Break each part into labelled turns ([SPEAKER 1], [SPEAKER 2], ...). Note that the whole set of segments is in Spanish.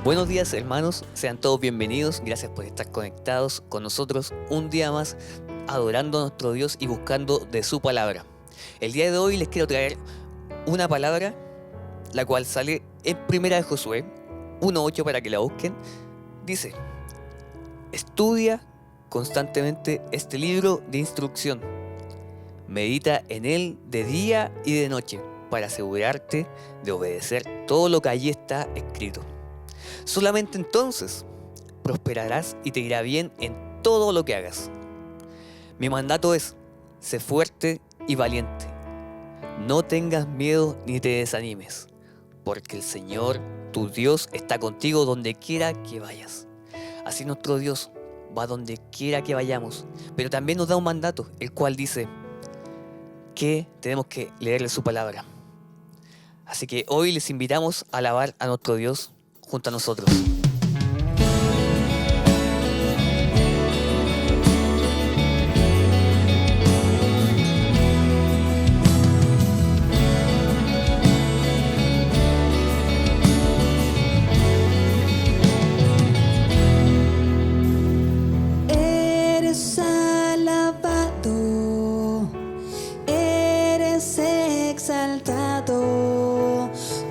[SPEAKER 1] Buenos días, hermanos, sean todos bienvenidos. Gracias por estar conectados con nosotros un día más, adorando a nuestro Dios y buscando de su palabra. El día de hoy les quiero traer una palabra, la cual sale en Primera de Josué 1:8 para que la busquen. Dice: estudia constantemente este libro de instrucción. Medita en él de día y de noche para asegurarte de obedecer todo lo que allí está escrito. Solamente entonces prosperarás y te irá bien en todo lo que hagas. Mi mandato es: sé fuerte y valiente. No tengas miedo ni te desanimes, porque el Señor, tu Dios, está contigo donde quiera que vayas. Así nuestro Dios va donde quiera que vayamos, pero también nos da un mandato, el cual dice que tenemos que leerle su palabra. Así que hoy les invitamos a alabar a nuestro Dios junto a nosotros.
[SPEAKER 2] Eres alabado, eres exaltado,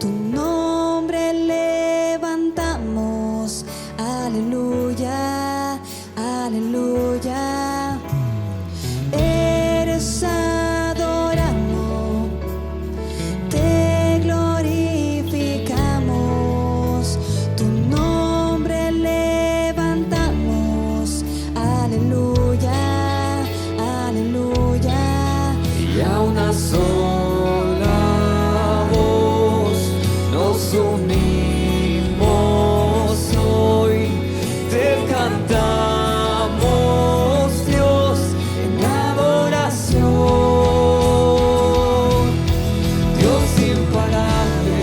[SPEAKER 2] tu nombre levantamos, aleluya, aleluya. Eres adorado, te glorificamos, tu nombre levantamos, aleluya, aleluya.
[SPEAKER 3] Y a una sola voz nos unimos hoy, te cantamos, Dios, en adoración. Dios imparable,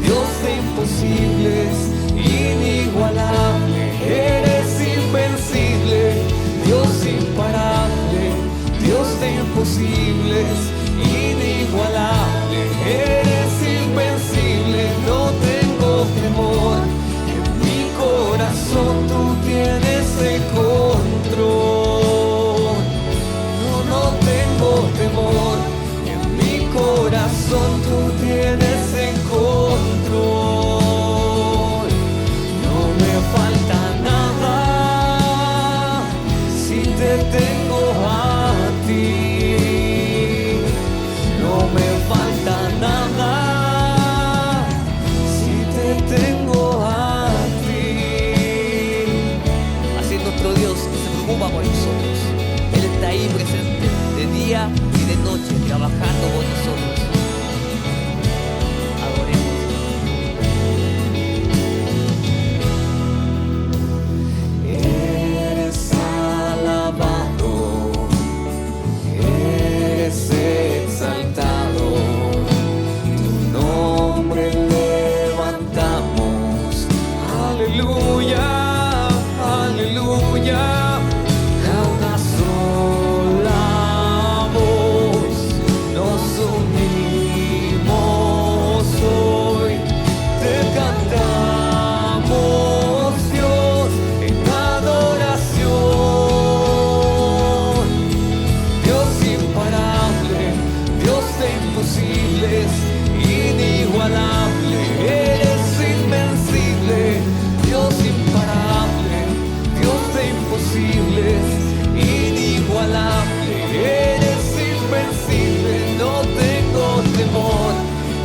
[SPEAKER 3] Dios de imposibles, inigualable, eres invencible. Dios imparable, Dios de imposibles, inigualable, eres invencible. No tengo temor, en mi corazón tú tienes el control. No tengo temor, en mi corazón tú tienes el control. No me falta nada si te tengo a ti. No me falta nada si te tengo a ti.
[SPEAKER 1] Así es nuestro Dios, que se preocupa por nosotros. Él está ahí presente, de día y de noche, trabajando por nosotros. Adoremos.
[SPEAKER 3] Eres alabado, eres exaltado, tu nombre levantamos, aleluya, aleluya. A una sola voz nos unimos hoy, te cantamos, Dios, en adoración. Dios imparable, Dios de imposibles, inigualable, eres invencible. Dios imparable, Dios de imposibles, inigualable, eres invencible. No tengo temor,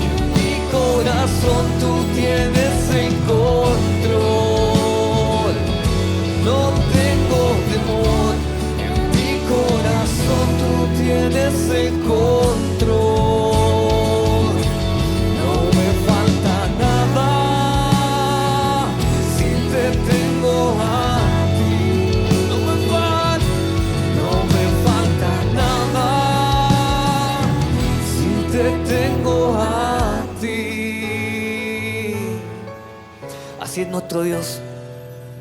[SPEAKER 3] en mi corazón tú tienes el control. No tengo temor, en mi corazón tú tienes el control. No me falta nada si te tengo a ti. No me falta nada si te tengo a ti.
[SPEAKER 1] Así es nuestro Dios.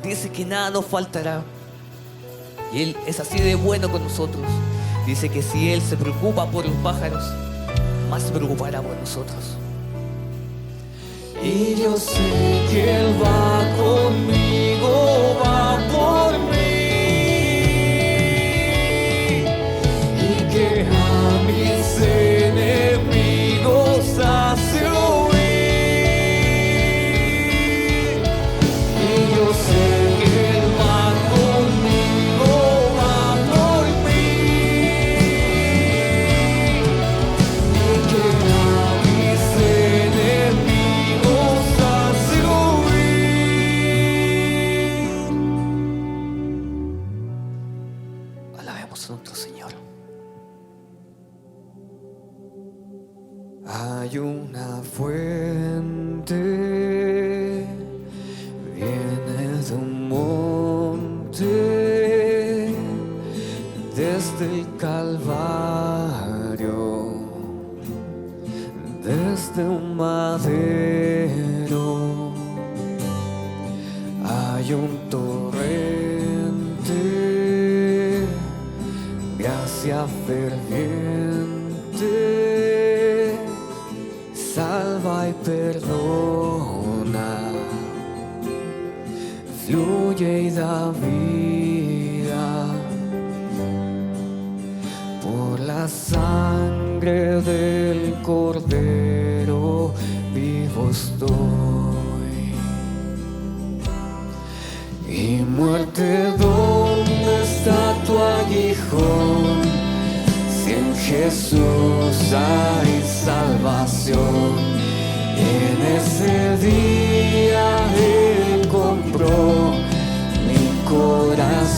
[SPEAKER 1] Dice que nada nos faltará. Y Él es así de bueno con nosotros. Dice que si Él se preocupa por los pájaros, más se preocupará por nosotros.
[SPEAKER 3] Y yo sé que Él va conmigo, va por mí, y que a mis enemigos hace huir. Y yo sé que Él va conmigo, va por mí, y que a mis enemigos hace huir. Alabemos a nuestro Señor. Hay una fuente, viene de un monte, desde el Calvario, desde un madero. Hay un torrente, gracia ferviente, salva y perdona, fluye y da vida. Por la sangre del Cordero vivo estoy. Y muerte, ¿dónde está tu aguijón? Si en Jesús hay salvación. En ese día Él compró mi corazón.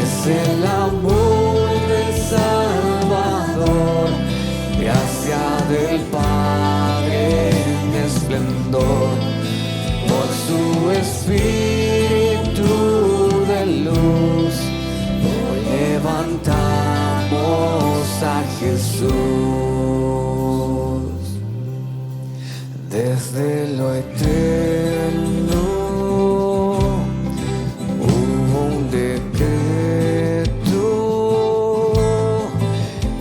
[SPEAKER 3] Es el amor del Salvador, gracia del Padre en esplendor, por su Espíritu de luz. Hoy levantamos a Jesús. Desde lo eterno hubo un decreto,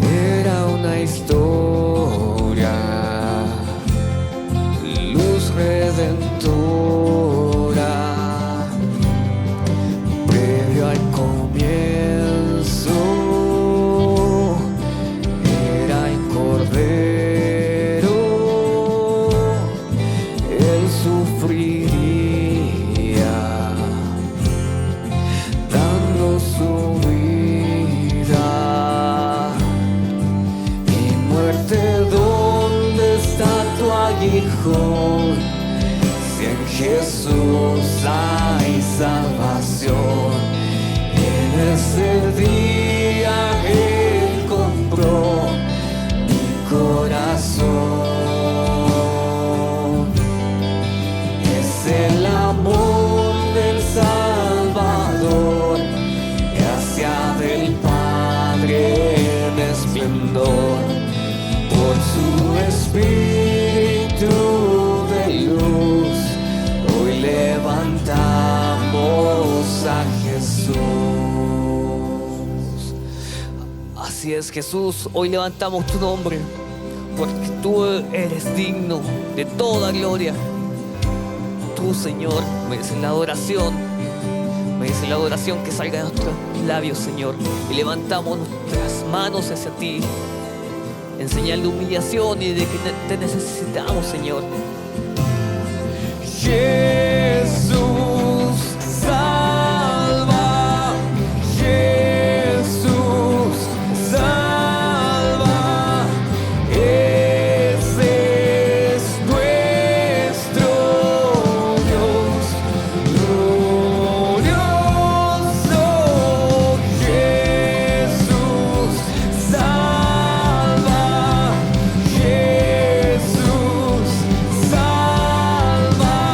[SPEAKER 3] era una historia, luz redentora, previo al comienzo, era el Cordero, Él sufriría, dando su vida. Y muerte, ¿dónde está tu aguijón? Si en Jesús hay salvación. En ese día Él compró mi corazón. Es el amor del Salvador, gracia del Padre en esplendor, por su Espíritu de luz. Hoy levantamos a Jesús. Así es, Jesús, hoy levantamos tu nombre, porque tú eres digno de toda gloria. Tú, Señor, mereces la adoración. Mereces la adoración que salga de nuestros labios, Señor. Y levantamos nuestras manos hacia ti, en señal de humillación y de que te necesitamos, Señor. Jesús, salva. Jesús, salva. Ese es nuestro Dios glorioso. Jesús, salva. Jesús, salva.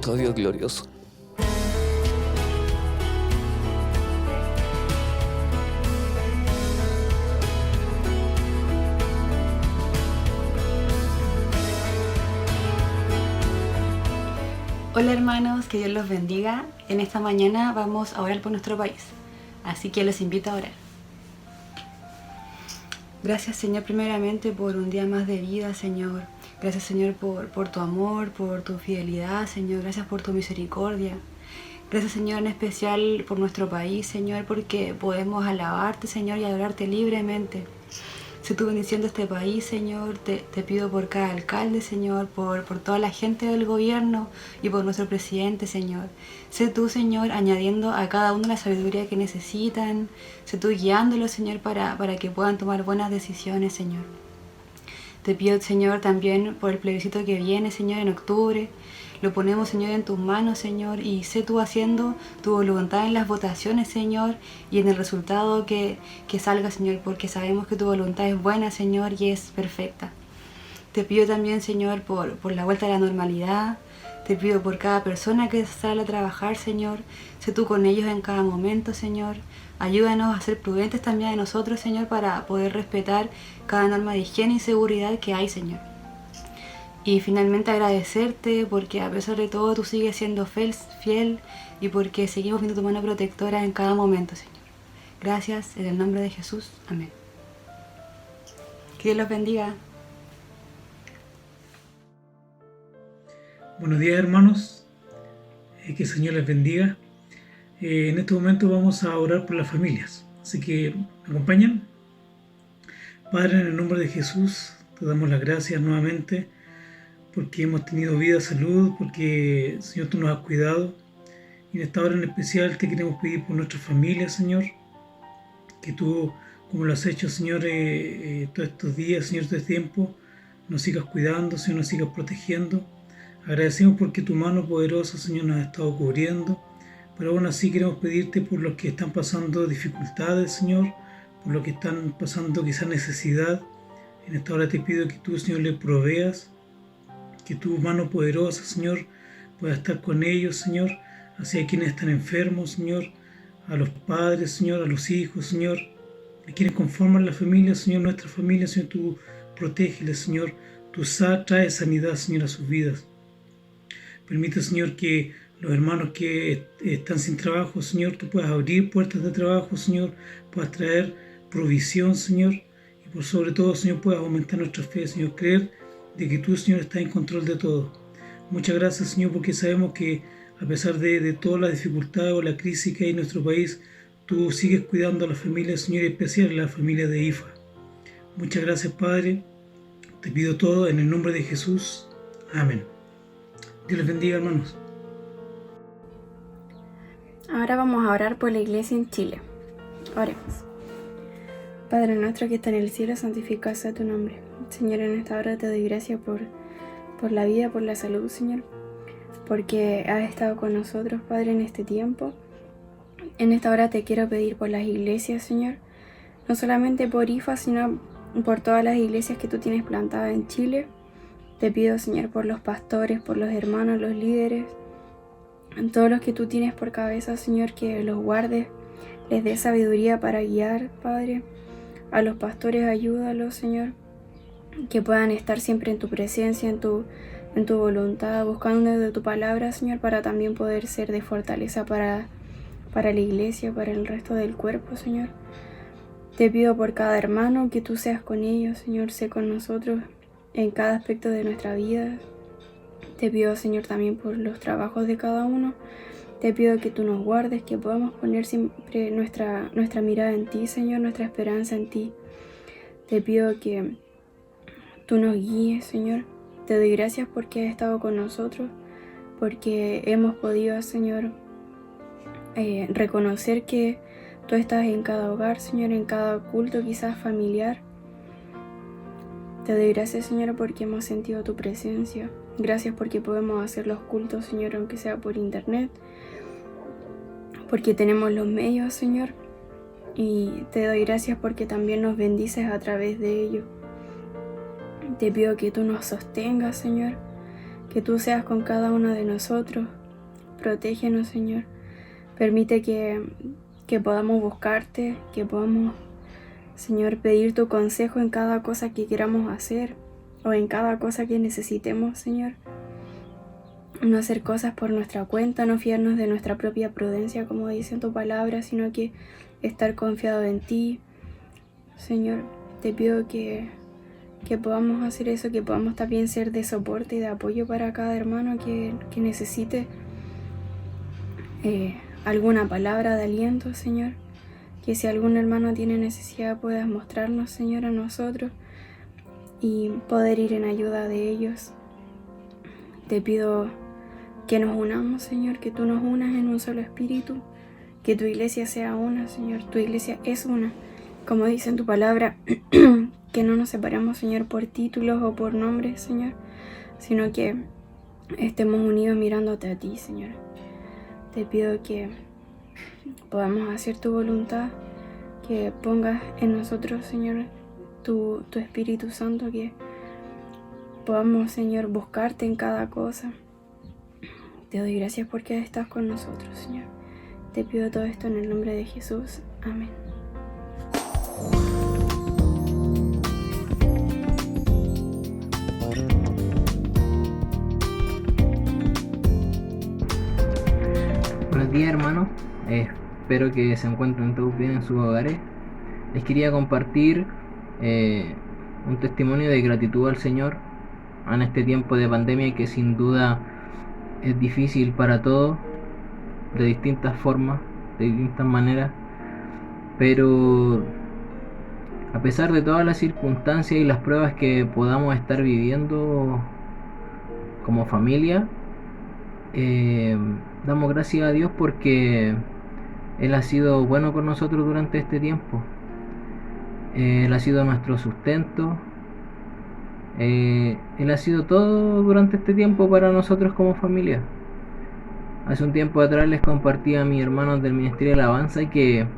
[SPEAKER 1] nuestro Dios glorioso.
[SPEAKER 4] Hola hermanos, que Dios los bendiga. En esta mañana vamos a orar por nuestro país, así que los invito a orar. Gracias Señor primeramente por un día más de vida, Señor. Gracias Señor por tu amor, por tu fidelidad, Señor. Gracias por tu misericordia. Gracias Señor en especial por nuestro país, Señor, porque podemos alabarte, Señor, y adorarte libremente. Sé tú bendiciendo este país, Señor. Te pido por cada alcalde, Señor, por toda la gente del gobierno y por nuestro presidente, Señor. Sé tú, Señor, añadiendo a cada uno la sabiduría que necesitan. Sé tú guiándolos, Señor, para que puedan tomar buenas decisiones, Señor. Te pido, Señor, también por el plebiscito que viene, Señor, en octubre. Lo ponemos, Señor, en tus manos, Señor, y sé tú haciendo tu voluntad en las votaciones, Señor, y en el resultado que salga, Señor, porque sabemos que tu voluntad es buena, Señor, y es perfecta. Te pido también, Señor, por la vuelta a la normalidad. Te pido por cada persona que sale a trabajar, Señor. Sé tú con ellos en cada momento, Señor. Ayúdanos a ser prudentes también de nosotros, Señor, para poder respetar cada norma de higiene y seguridad que hay, Señor. Y finalmente agradecerte porque a pesar de todo tú sigues siendo fiel y porque seguimos viendo tu mano protectora en cada momento, Señor. Gracias, en el nombre de Jesús. Amén. Que Dios los bendiga.
[SPEAKER 5] Buenos días hermanos, que el Señor les bendiga. En este momento vamos a orar por las familias, así que ¿me acompañan? Padre, en el nombre de Jesús te damos las gracias nuevamente porque hemos tenido vida, salud, porque Señor tú nos has cuidado. Y en esta hora en especial te queremos pedir por nuestra familia, Señor, que tú, como lo has hecho, Señor, todos estos días, Señor, todo este tiempo, nos sigas cuidando, Señor, nos sigas protegiendo. Agradecemos porque tu mano poderosa, Señor, nos ha estado cubriendo, pero aún así queremos pedirte por los que están pasando dificultades, Señor, por los que están pasando quizás necesidad. En esta hora te pido que tú, Señor, les proveas, que tu mano poderosa, Señor, pueda estar con ellos, Señor, hacia quienes están enfermos, Señor, a los padres, Señor, a los hijos, Señor, a quienes conforman la familia, Señor, nuestra familia, Señor, tú protégeles, Señor, tú traes sanidad, Señor, a sus vidas. Permite, Señor, que los hermanos que están sin trabajo, Señor, tú puedas abrir puertas de trabajo, Señor, puedas traer provisión, Señor, y por sobre todo, Señor, puedas aumentar nuestra fe, Señor, creer de que tú, Señor, estás en control de todo. Muchas gracias, Señor, porque sabemos que a pesar de toda la dificultad o la crisis que hay en nuestro país, tú sigues cuidando a la familia, Señor, y en especial a la familia de IFA. Muchas gracias, Padre. Te pido todo en el nombre de Jesús. Amén. Dios les bendiga, hermanos.
[SPEAKER 6] Ahora vamos a orar por la iglesia en Chile. Oremos. Padre nuestro que está en el cielo, santificado sea tu nombre. Señor, en esta hora te doy gracias por la vida, por la salud, Señor, porque has estado con nosotros, Padre, en este tiempo. En esta hora te quiero pedir por las iglesias, Señor, no solamente por IFA, sino por todas las iglesias que tú tienes plantadas en Chile. Te pido, Señor, por los pastores, por los hermanos, los líderes, todos los que tú tienes por cabeza, Señor, que los guardes, les dé sabiduría para guiar, Padre. A los pastores ayúdalos, Señor, que puedan estar siempre en tu presencia, en tu voluntad, buscando de tu palabra, Señor, para también poder ser de fortaleza para la iglesia, para el resto del cuerpo, Señor. Te pido por cada hermano que tú seas con ellos, Señor, sé con nosotros en cada aspecto de nuestra vida. Te pido, Señor, también por los trabajos de cada uno. Te pido que tú nos guardes, que podamos poner siempre nuestra mirada en ti, Señor, nuestra esperanza en ti. Te pido que tú nos guíes, Señor. Te doy gracias porque has estado con nosotros, porque hemos podido, Señor, reconocer que tú estás en cada hogar, Señor, en cada culto quizás familiar. Te doy gracias, Señor, porque hemos sentido tu presencia. Gracias porque podemos hacer los cultos, Señor, aunque sea por internet, porque tenemos los medios, Señor, y te doy gracias porque también nos bendices a través de ello. Te pido que tú nos sostengas, Señor, que tú seas con cada uno de nosotros. Protégenos, Señor. Permite que podamos buscarte, que podamos, Señor, pedir tu consejo en cada cosa que queramos hacer o en cada cosa que necesitemos, Señor. No hacer cosas por nuestra cuenta, no fiarnos de nuestra propia prudencia, como dice en tu palabra, sino que estar confiado en ti. Señor, te pido que podamos hacer eso, que podamos también ser de soporte y de apoyo para cada hermano que necesite alguna palabra de aliento, Señor. Que si algún hermano tiene necesidad puedas mostrarnos, Señor, a nosotros y poder ir en ayuda de ellos. Te pido que nos unamos, Señor, que tú nos unas en un solo espíritu, que tu iglesia sea una, Señor. Tu iglesia es una, como dice en tu palabra, que no nos separemos, Señor, por títulos o por nombres, Señor, sino que estemos unidos mirándote a ti, Señor. Te pido que podamos hacer tu voluntad, que pongas en nosotros, Señor, tu Espíritu Santo, que podamos, Señor, buscarte en cada cosa. Te doy gracias porque estás con nosotros, Señor. Te pido todo esto en el nombre de Jesús. Amén.
[SPEAKER 7] Buenos días, hermanos. Espero que se encuentren todos bien en sus hogares. Les quería compartir un testimonio de gratitud al Señor en este tiempo de pandemia que sin duda es difícil para todos, de distintas formas, de distintas maneras, pero a pesar de todas las circunstancias y las pruebas que podamos estar viviendo como familia, damos gracias a Dios porque Él ha sido bueno con nosotros durante este tiempo. Él ha sido nuestro sustento. Él ha sido todo durante este tiempo para nosotros como familia. Hace un tiempo atrás les compartí a mis hermanos del Ministerio de Alabanza que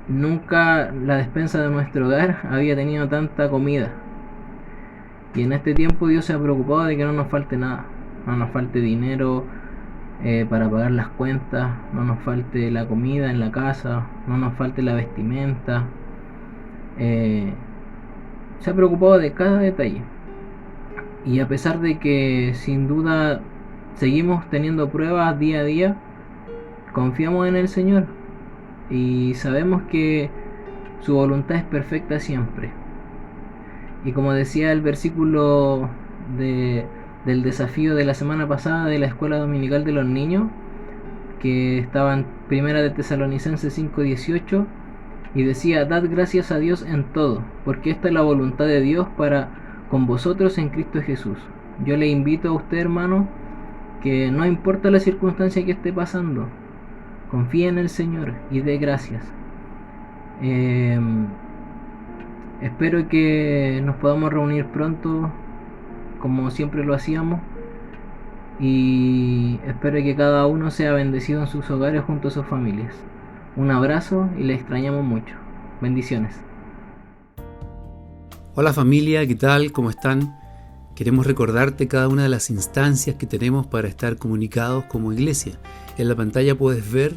[SPEAKER 7] nunca la despensa de nuestro hogar había tenido tanta comida. Y en este tiempo Dios se ha preocupado de que no nos falte nada. No nos falte dinero para pagar las cuentas, no nos falte la comida en la casa, no nos falte la vestimenta. Se ha preocupado de cada detalle. Y a pesar de que sin duda seguimos teniendo pruebas día a día, confiamos en el Señor y sabemos que su voluntad es perfecta siempre. Y como decía el versículo del desafío de la semana pasada de la escuela dominical de los niños, que estaba en 1 de Tesalonicenses 5:18, y decía: dad gracias a Dios en todo, porque esta es la voluntad de Dios para con vosotros en Cristo Jesús. Yo le invito a usted, hermano, que no importa la circunstancia que esté pasando, confíe en el Señor y dé gracias. Espero que nos podamos reunir pronto como siempre lo hacíamos, y espero que cada uno sea bendecido en sus hogares junto a sus familias. Un abrazo y les extrañamos mucho. Bendiciones.
[SPEAKER 8] Hola familia, ¿qué tal? ¿Cómo están? Queremos recordarte cada una de las instancias que tenemos para estar comunicados como iglesia. En la pantalla puedes ver,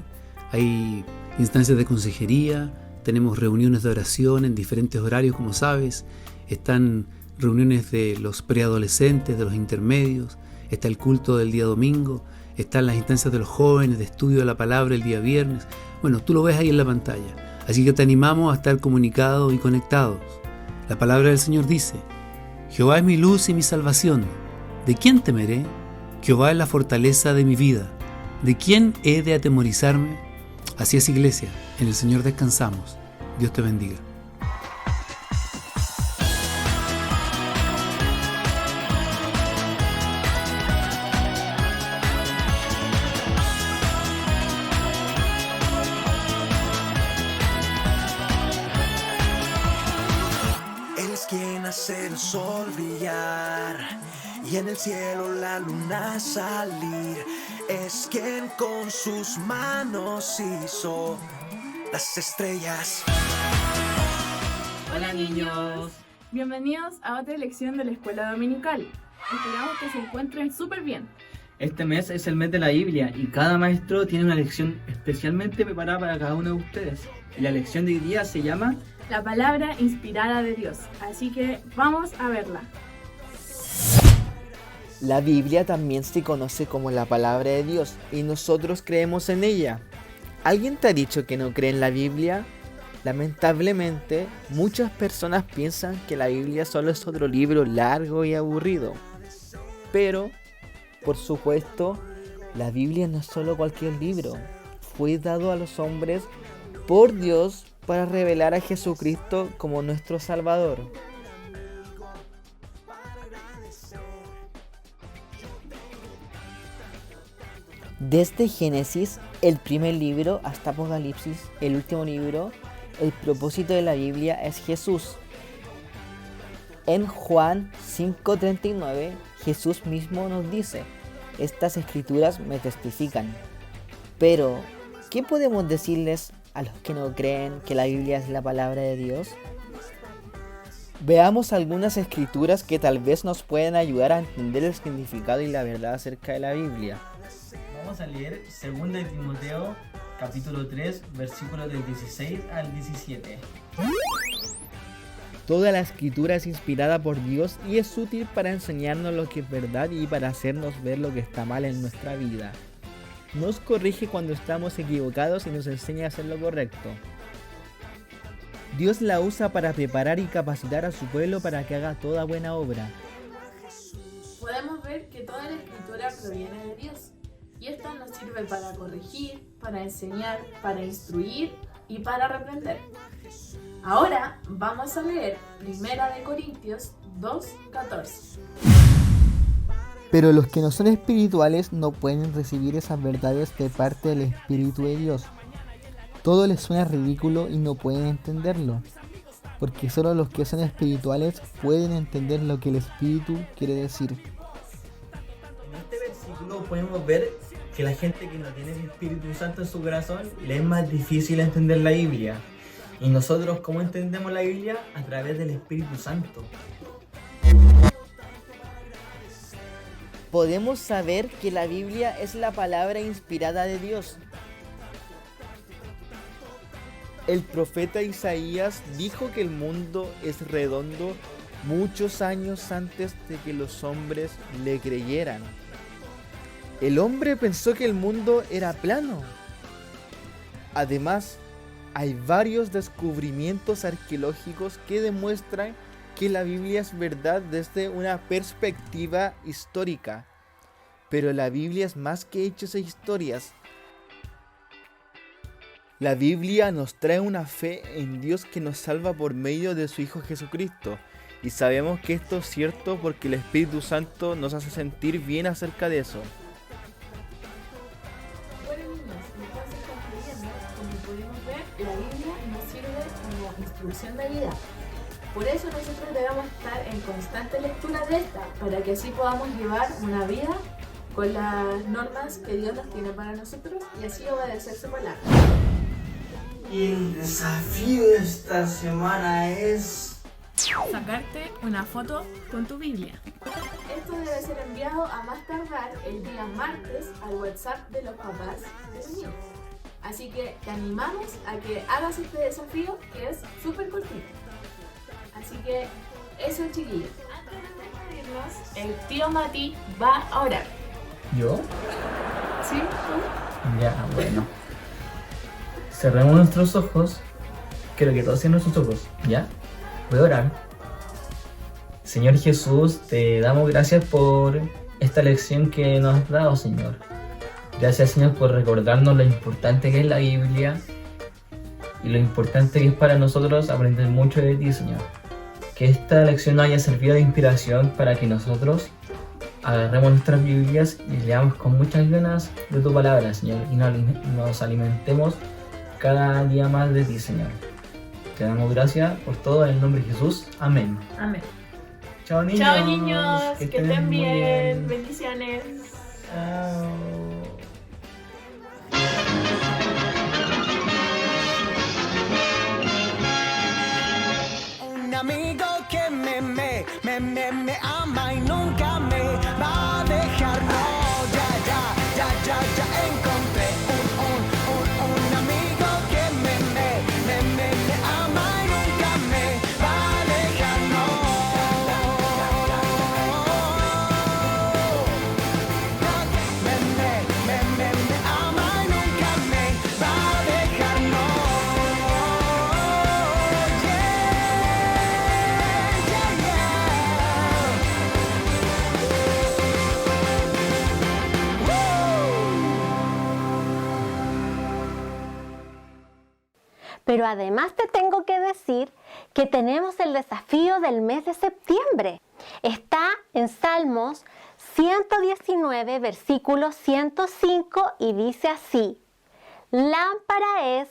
[SPEAKER 8] hay instancias de consejería, tenemos reuniones de oración en diferentes horarios, como sabes, están reuniones de los preadolescentes, de los intermedios, está el culto del día domingo, están las instancias de los jóvenes, de estudio de la palabra el día viernes. Bueno, tú lo ves ahí en la pantalla. Así que te animamos a estar comunicados y conectados. La palabra del Señor dice: Jehová es mi luz y mi salvación. ¿De quién temeré? Jehová es la fortaleza de mi vida. ¿De quién he de atemorizarme? Así es, iglesia, en el Señor descansamos. Dios te bendiga.
[SPEAKER 9] Hacer el sol brillar y en el cielo la luna salir. Es quien con sus manos hizo las estrellas.
[SPEAKER 10] Hola niños, Bienvenidos a otra lección de la Escuela Dominical. Esperamos que se encuentren súper bien.
[SPEAKER 11] Este mes es el mes de la Biblia y cada maestro tiene una lección especialmente preparada para cada uno de ustedes. Y la lección de hoy día se llama
[SPEAKER 10] La palabra inspirada de Dios. Así que vamos a verla.
[SPEAKER 12] La Biblia también se conoce como la palabra de Dios y nosotros creemos en ella. ¿Alguien te ha dicho que no cree en la Biblia? Lamentablemente, muchas personas piensan que la Biblia solo es otro libro largo y aburrido. Pero, por supuesto, la Biblia no es solo cualquier libro. Fue dado a los hombres por Dios para revelar a Jesucristo como nuestro Salvador. Desde Génesis, el primer libro, hasta Apocalipsis, el último libro, el propósito de la Biblia es Jesús. En Juan 5:39, Jesús mismo nos dice: estas escrituras me testifican. Pero, ¿qué podemos decirles a los que no creen que la Biblia es la palabra de Dios? Veamos algunas escrituras que tal vez nos pueden ayudar a entender el significado y la verdad acerca de la Biblia.
[SPEAKER 11] Vamos a leer 2 de Timoteo, capítulo 3, versículos del 16 al 17.
[SPEAKER 12] Toda la escritura es inspirada por Dios y es útil para enseñarnos lo que es verdad y para hacernos ver lo que está mal en nuestra vida. Nos corrige cuando estamos equivocados y nos enseña a hacer lo correcto. Dios la usa para preparar y capacitar a su pueblo para que haga toda buena obra.
[SPEAKER 10] Podemos ver que toda la escritura proviene de Dios. Y esta nos sirve para corregir, para enseñar, para instruir y para reprender. Ahora vamos a leer 1 Corintios 2:14.
[SPEAKER 12] Pero los que no son espirituales no pueden recibir esas verdades de parte del Espíritu de Dios. Todo les suena ridículo y no pueden entenderlo, porque solo los que son espirituales pueden entender lo que el Espíritu quiere decir.
[SPEAKER 11] En este versículo podemos ver que la gente que no tiene el Espíritu Santo en su corazón le es más difícil entender la Biblia. Y nosotros, ¿cómo entendemos la Biblia? A través del Espíritu Santo.
[SPEAKER 12] Podemos saber que la Biblia es la palabra inspirada de Dios. El profeta Isaías dijo que el mundo es redondo muchos años antes de que los hombres le creyeran. El hombre pensó que el mundo era plano. Además, hay varios descubrimientos arqueológicos que demuestran que la Biblia es verdad desde una perspectiva histórica. Pero la Biblia es más que hechos e historias. La Biblia nos trae una fe en Dios que nos salva por medio de su Hijo Jesucristo. Y sabemos que esto es cierto porque el Espíritu Santo nos hace sentir bien acerca de eso.
[SPEAKER 10] La Biblia nos sirve como instrucción de vida. Por eso nosotros debemos estar en constante lectura de esta, para que así podamos llevar una vida con las normas que Dios nos tiene para nosotros y así obedecer su palabra.
[SPEAKER 13] Y el desafío de esta semana es
[SPEAKER 10] sacarte una foto con tu Biblia. Esto debe ser enviado a más tardar el día martes al WhatsApp de los papás de los niños. Así que te animamos a que hagas este desafío, que es súper cortito. Así que eso, chiquillos. Antes de despedirnos, el tío Mati va a orar.
[SPEAKER 11] ¿Yo?
[SPEAKER 10] ¿Sí? ¿Tú?
[SPEAKER 11] Ya, bueno. Cerremos nuestros ojos. Quiero que todos cierren nuestros ojos. ¿Ya? Voy a orar. Señor Jesús, te damos gracias por esta lección que nos has dado, Señor. Gracias, Señor, por recordarnos lo importante que es la Biblia y lo importante que es para nosotros aprender mucho de ti, Señor. Que esta lección nos haya servido de inspiración para que nosotros agarremos nuestras Biblias y leamos con muchas ganas de tu palabra, Señor, y nos alimentemos cada día más de ti, Señor. Te damos gracias por todo en el nombre de Jesús. Amén.
[SPEAKER 10] Amén.
[SPEAKER 11] Chao, niños.
[SPEAKER 10] Chao, niños. Que estén
[SPEAKER 11] muy
[SPEAKER 10] bien. Bendiciones.
[SPEAKER 11] Chao.
[SPEAKER 9] Un amigo que me ama y nunca me va a dejar. No, ya encontré un amigo que me ama y nunca me va a dejar. No, me ama y nunca me va a dejar. No,
[SPEAKER 14] Pero además te tengo que decir que tenemos el desafío del mes de septiembre. Está en Salmos 119, versículo 105 y dice así: lámpara es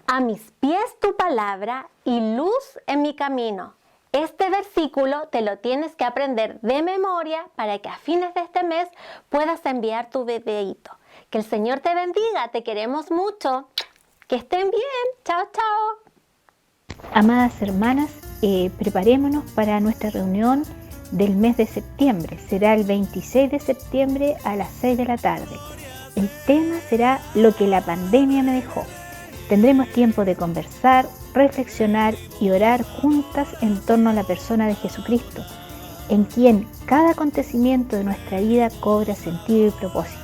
[SPEAKER 14] a mis pies tu palabra y luz en mi camino. Este versículo te lo tienes que aprender de memoria para que a fines de este mes puedas enviar tu videíto. Que el Señor te bendiga, te queremos mucho. Que estén bien. Chao, chao.
[SPEAKER 15] Amadas hermanas, preparémonos para nuestra reunión del mes de septiembre. Será el 26 de septiembre a las 6 de la tarde. El tema será lo que la pandemia me dejó. Tendremos tiempo de conversar, reflexionar y orar juntas en torno a la persona de Jesucristo, en quien cada acontecimiento de nuestra vida cobra sentido y propósito.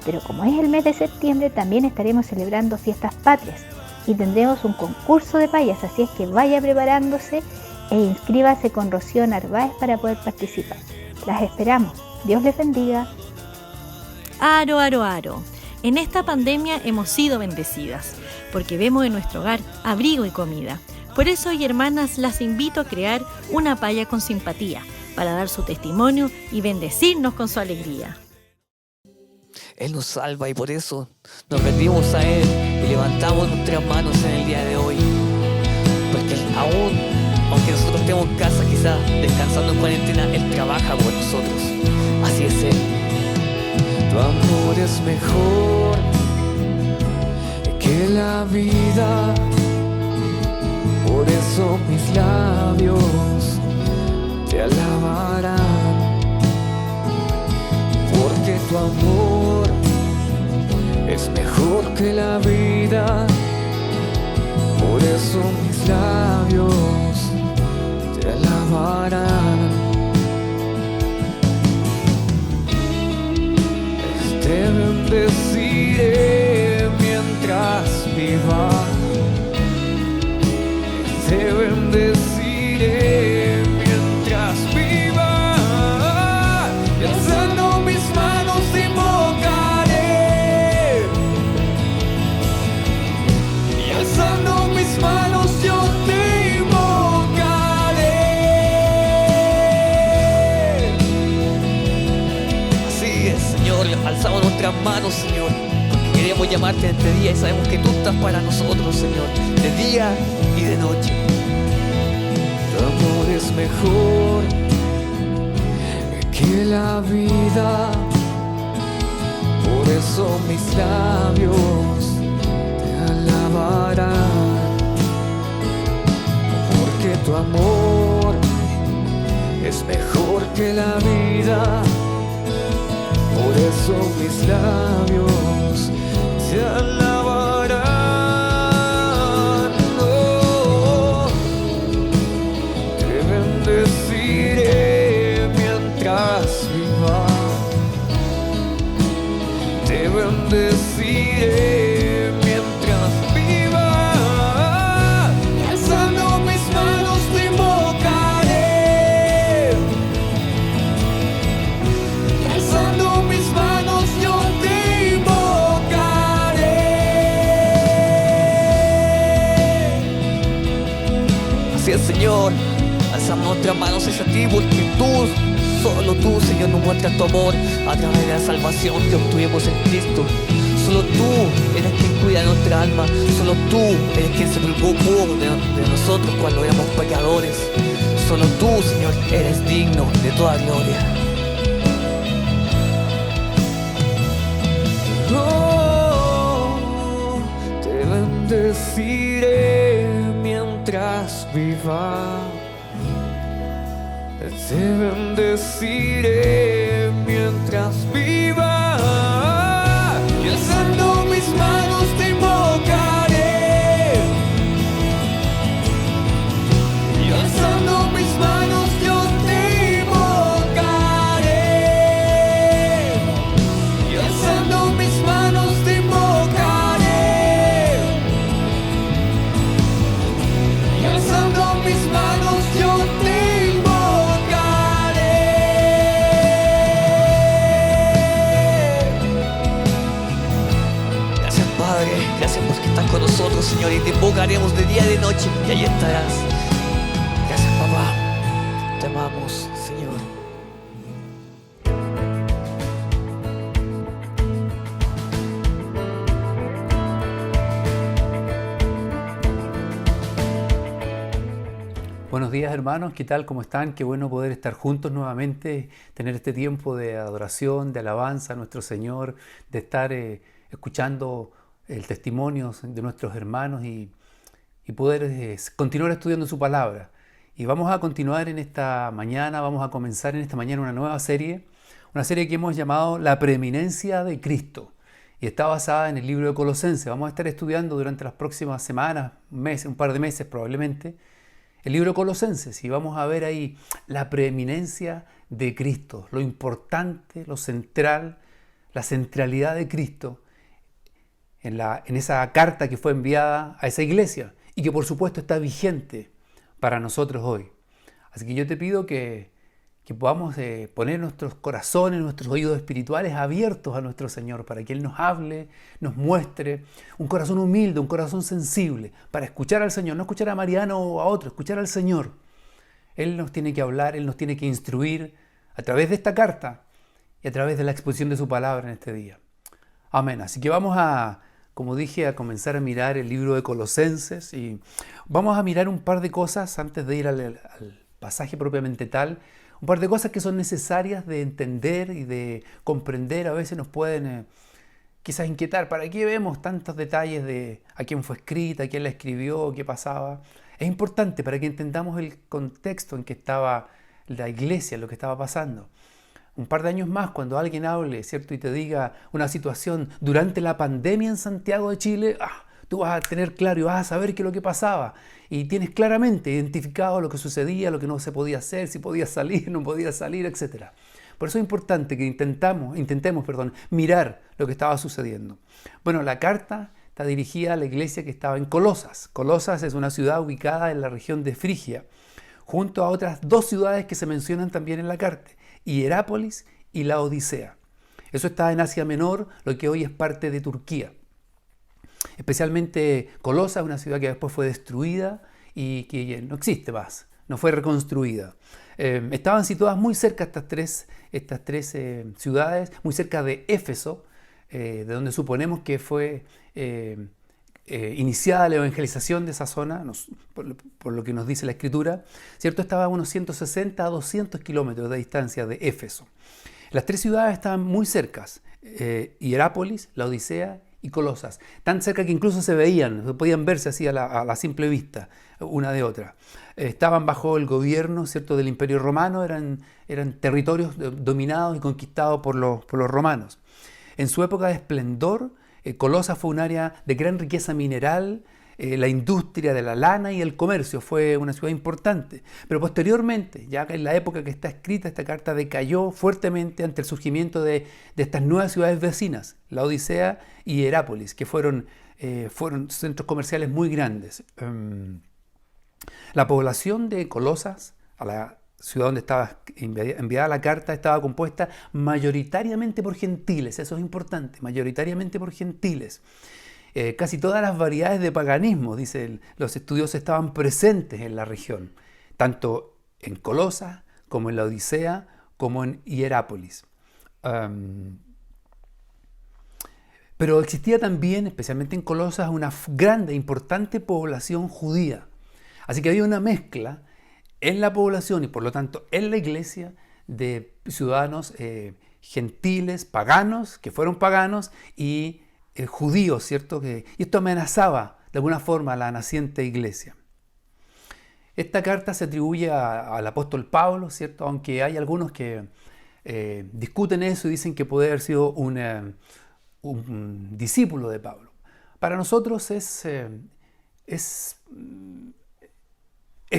[SPEAKER 15] Pero como es el mes de septiembre, también estaremos celebrando fiestas patrias y tendremos un concurso de payas, así es que vaya preparándose e inscríbase con Rocío Narváez para poder participar. Las esperamos. Dios les bendiga.
[SPEAKER 16] Aro, aro, aro. En esta pandemia hemos sido bendecidas, porque vemos en nuestro hogar abrigo y comida. Por eso hoy, hermanas, las invito a crear una paya con simpatía, para dar su testimonio y bendecirnos con su alegría.
[SPEAKER 3] Él nos salva y por eso nos rendimos a Él y levantamos nuestras manos en el día de hoy. Porque aunque nosotros estemos en casa quizás descansando en cuarentena, Él trabaja por nosotros. Así es Él. Tu amor es mejor que la vida, por eso mis labios te alabarán. Porque tu amor es mejor que la vida, por eso mis labios te alabarán. Te bendeciré mientras viva, te bendeciré mientras viva, y alzando mis manos te invocaré, y alzando mis manos yo te invocaré. Así es, Señor, alzamos nuestras manos, Señor, porque queremos llamarte en este día y sabemos que tú estás para nosotros, Señor, de día y de noche. Tu amor es mejor que la vida, por eso mis labios te alabarán. Porque tu amor es mejor que la vida, por eso mis labios te alabarán. Oh, te bendeciré mientras viva, te bendeciré mientras viva, y alzando mis manos te invocaré, y alzando mis manos yo te invocaré. Así es, Señor, alzamos nuestras manos hacia ti, porque tú, solo tú, Señor, nos muestras tu amor a través de la salvación que obtuvimos en Cristo. Solo tú eres quien cuida nuestra alma, solo tú eres quien se preocupó de nosotros cuando éramos pecadores. Solo tú, Señor, eres digno de toda gloria. Oh, te bendeciré mientras viva, te bendeciré mientras viva. Y alzando mis manos te invocaré. Y alzando mis manos yo te invocaré. Y alzando mis manos te invocaré. Y alzando mis manos yo te invocaré. Gracias, Padre. Gracias porque estás con nosotros, Señor, y te invocaremos de día y de noche, y ahí estarás. Gracias, papá. Te amamos, Señor.
[SPEAKER 8] Buenos días, hermanos, ¿qué tal? ¿Cómo están? Qué bueno poder estar juntos nuevamente, tener este tiempo de adoración, de alabanza a nuestro Señor, de estar escuchando el testimonio de nuestros hermanos y poder continuar estudiando su palabra. Y vamos a continuar en esta mañana, vamos a comenzar en esta mañana una nueva serie, una serie que hemos llamado La Preeminencia de Cristo. Y está basada en el libro de Colosenses. Vamos a estar estudiando durante las próximas semanas, meses, un par de meses probablemente, el libro de Colosenses, y vamos a ver ahí la preeminencia de Cristo, lo importante, lo central, la centralidad de Cristo en esa carta que fue enviada a esa iglesia y que por supuesto está vigente para nosotros hoy. Así que yo te pido que podamos poner nuestros corazones, nuestros oídos espirituales abiertos a nuestro Señor para que Él nos hable, nos muestre un corazón humilde, un corazón sensible, para escuchar al Señor, no escuchar a Mariano o a otro, escuchar al Señor. Él nos tiene que hablar, Él nos tiene que instruir a través de esta carta y a través de la exposición de su palabra en este día. Amén. Así que vamos a, como dije, a comenzar a mirar el libro de Colosenses y vamos a mirar un par de cosas antes de ir al pasaje propiamente tal. Un par de cosas que son necesarias de entender y de comprender. A veces nos pueden quizás inquietar. ¿Para qué vemos tantos detalles de a quién fue escrita, a quién la escribió, qué pasaba? Es importante para que entendamos el contexto en que estaba la iglesia, lo que estaba pasando. Un par de años más, cuando alguien hable, ¿cierto? Y te diga una situación durante la pandemia en Santiago de Chile, tú vas a tener claro y vas a saber qué es lo que pasaba. Y tienes claramente identificado lo que sucedía, lo que no se podía hacer, si podía salir, no podía salir, etc. Por eso es importante que intentemos mirar lo que estaba sucediendo. Bueno, la carta está dirigida a la iglesia que estaba en Colosas. Colosas es una ciudad ubicada en la región de Frigia, junto a otras dos ciudades que se mencionan también en la carta, Hierápolis y Laodicea. Eso está en Asia Menor, lo que hoy es parte de Turquía. Especialmente Colosas, una ciudad que después fue destruida y que no existe más, no fue reconstruida. Estaban situadas muy cerca estas tres ciudades, muy cerca de Éfeso, de donde suponemos que fue iniciada la evangelización de esa zona, por lo que nos dice la Escritura, ¿cierto? Estaba a unos 160 a 200 kilómetros de distancia de Éfeso. Las tres ciudades estaban muy cercas, Hierápolis, Laodicea y Colosas, tan cerca que incluso se podían verse así a la simple vista, una de otra. Estaban bajo el gobierno, ¿cierto?, del Imperio Romano, eran territorios dominados y conquistados por los romanos. En su época de esplendor, Colosas fue un área de gran riqueza mineral, la industria de la lana y el comercio, fue una ciudad importante. Pero posteriormente, ya en la época que está escrita esta carta, decayó fuertemente ante el surgimiento de estas nuevas ciudades vecinas, Laodicea y Hierápolis, que fueron centros comerciales muy grandes. La población de Colosas, a la ciudad donde estaba enviada la carta, estaba compuesta mayoritariamente por gentiles, eso es importante, mayoritariamente por gentiles. Casi todas las variedades de paganismo, dicen los estudiosos, estaban presentes en la región, tanto en Colosas como en Laodicea como en Hierápolis. Pero existía también, especialmente en Colosas, una grande e importante población judía. Así que había una mezcla en la población y por lo tanto en la iglesia de ciudadanos gentiles, paganos, que fueron paganos, y judíos, ¿cierto? Y esto amenazaba de alguna forma a la naciente iglesia. Esta carta se atribuye al apóstol Pablo, ¿cierto? Aunque hay algunos que discuten eso y dicen que puede haber sido un discípulo de Pablo. Para nosotros es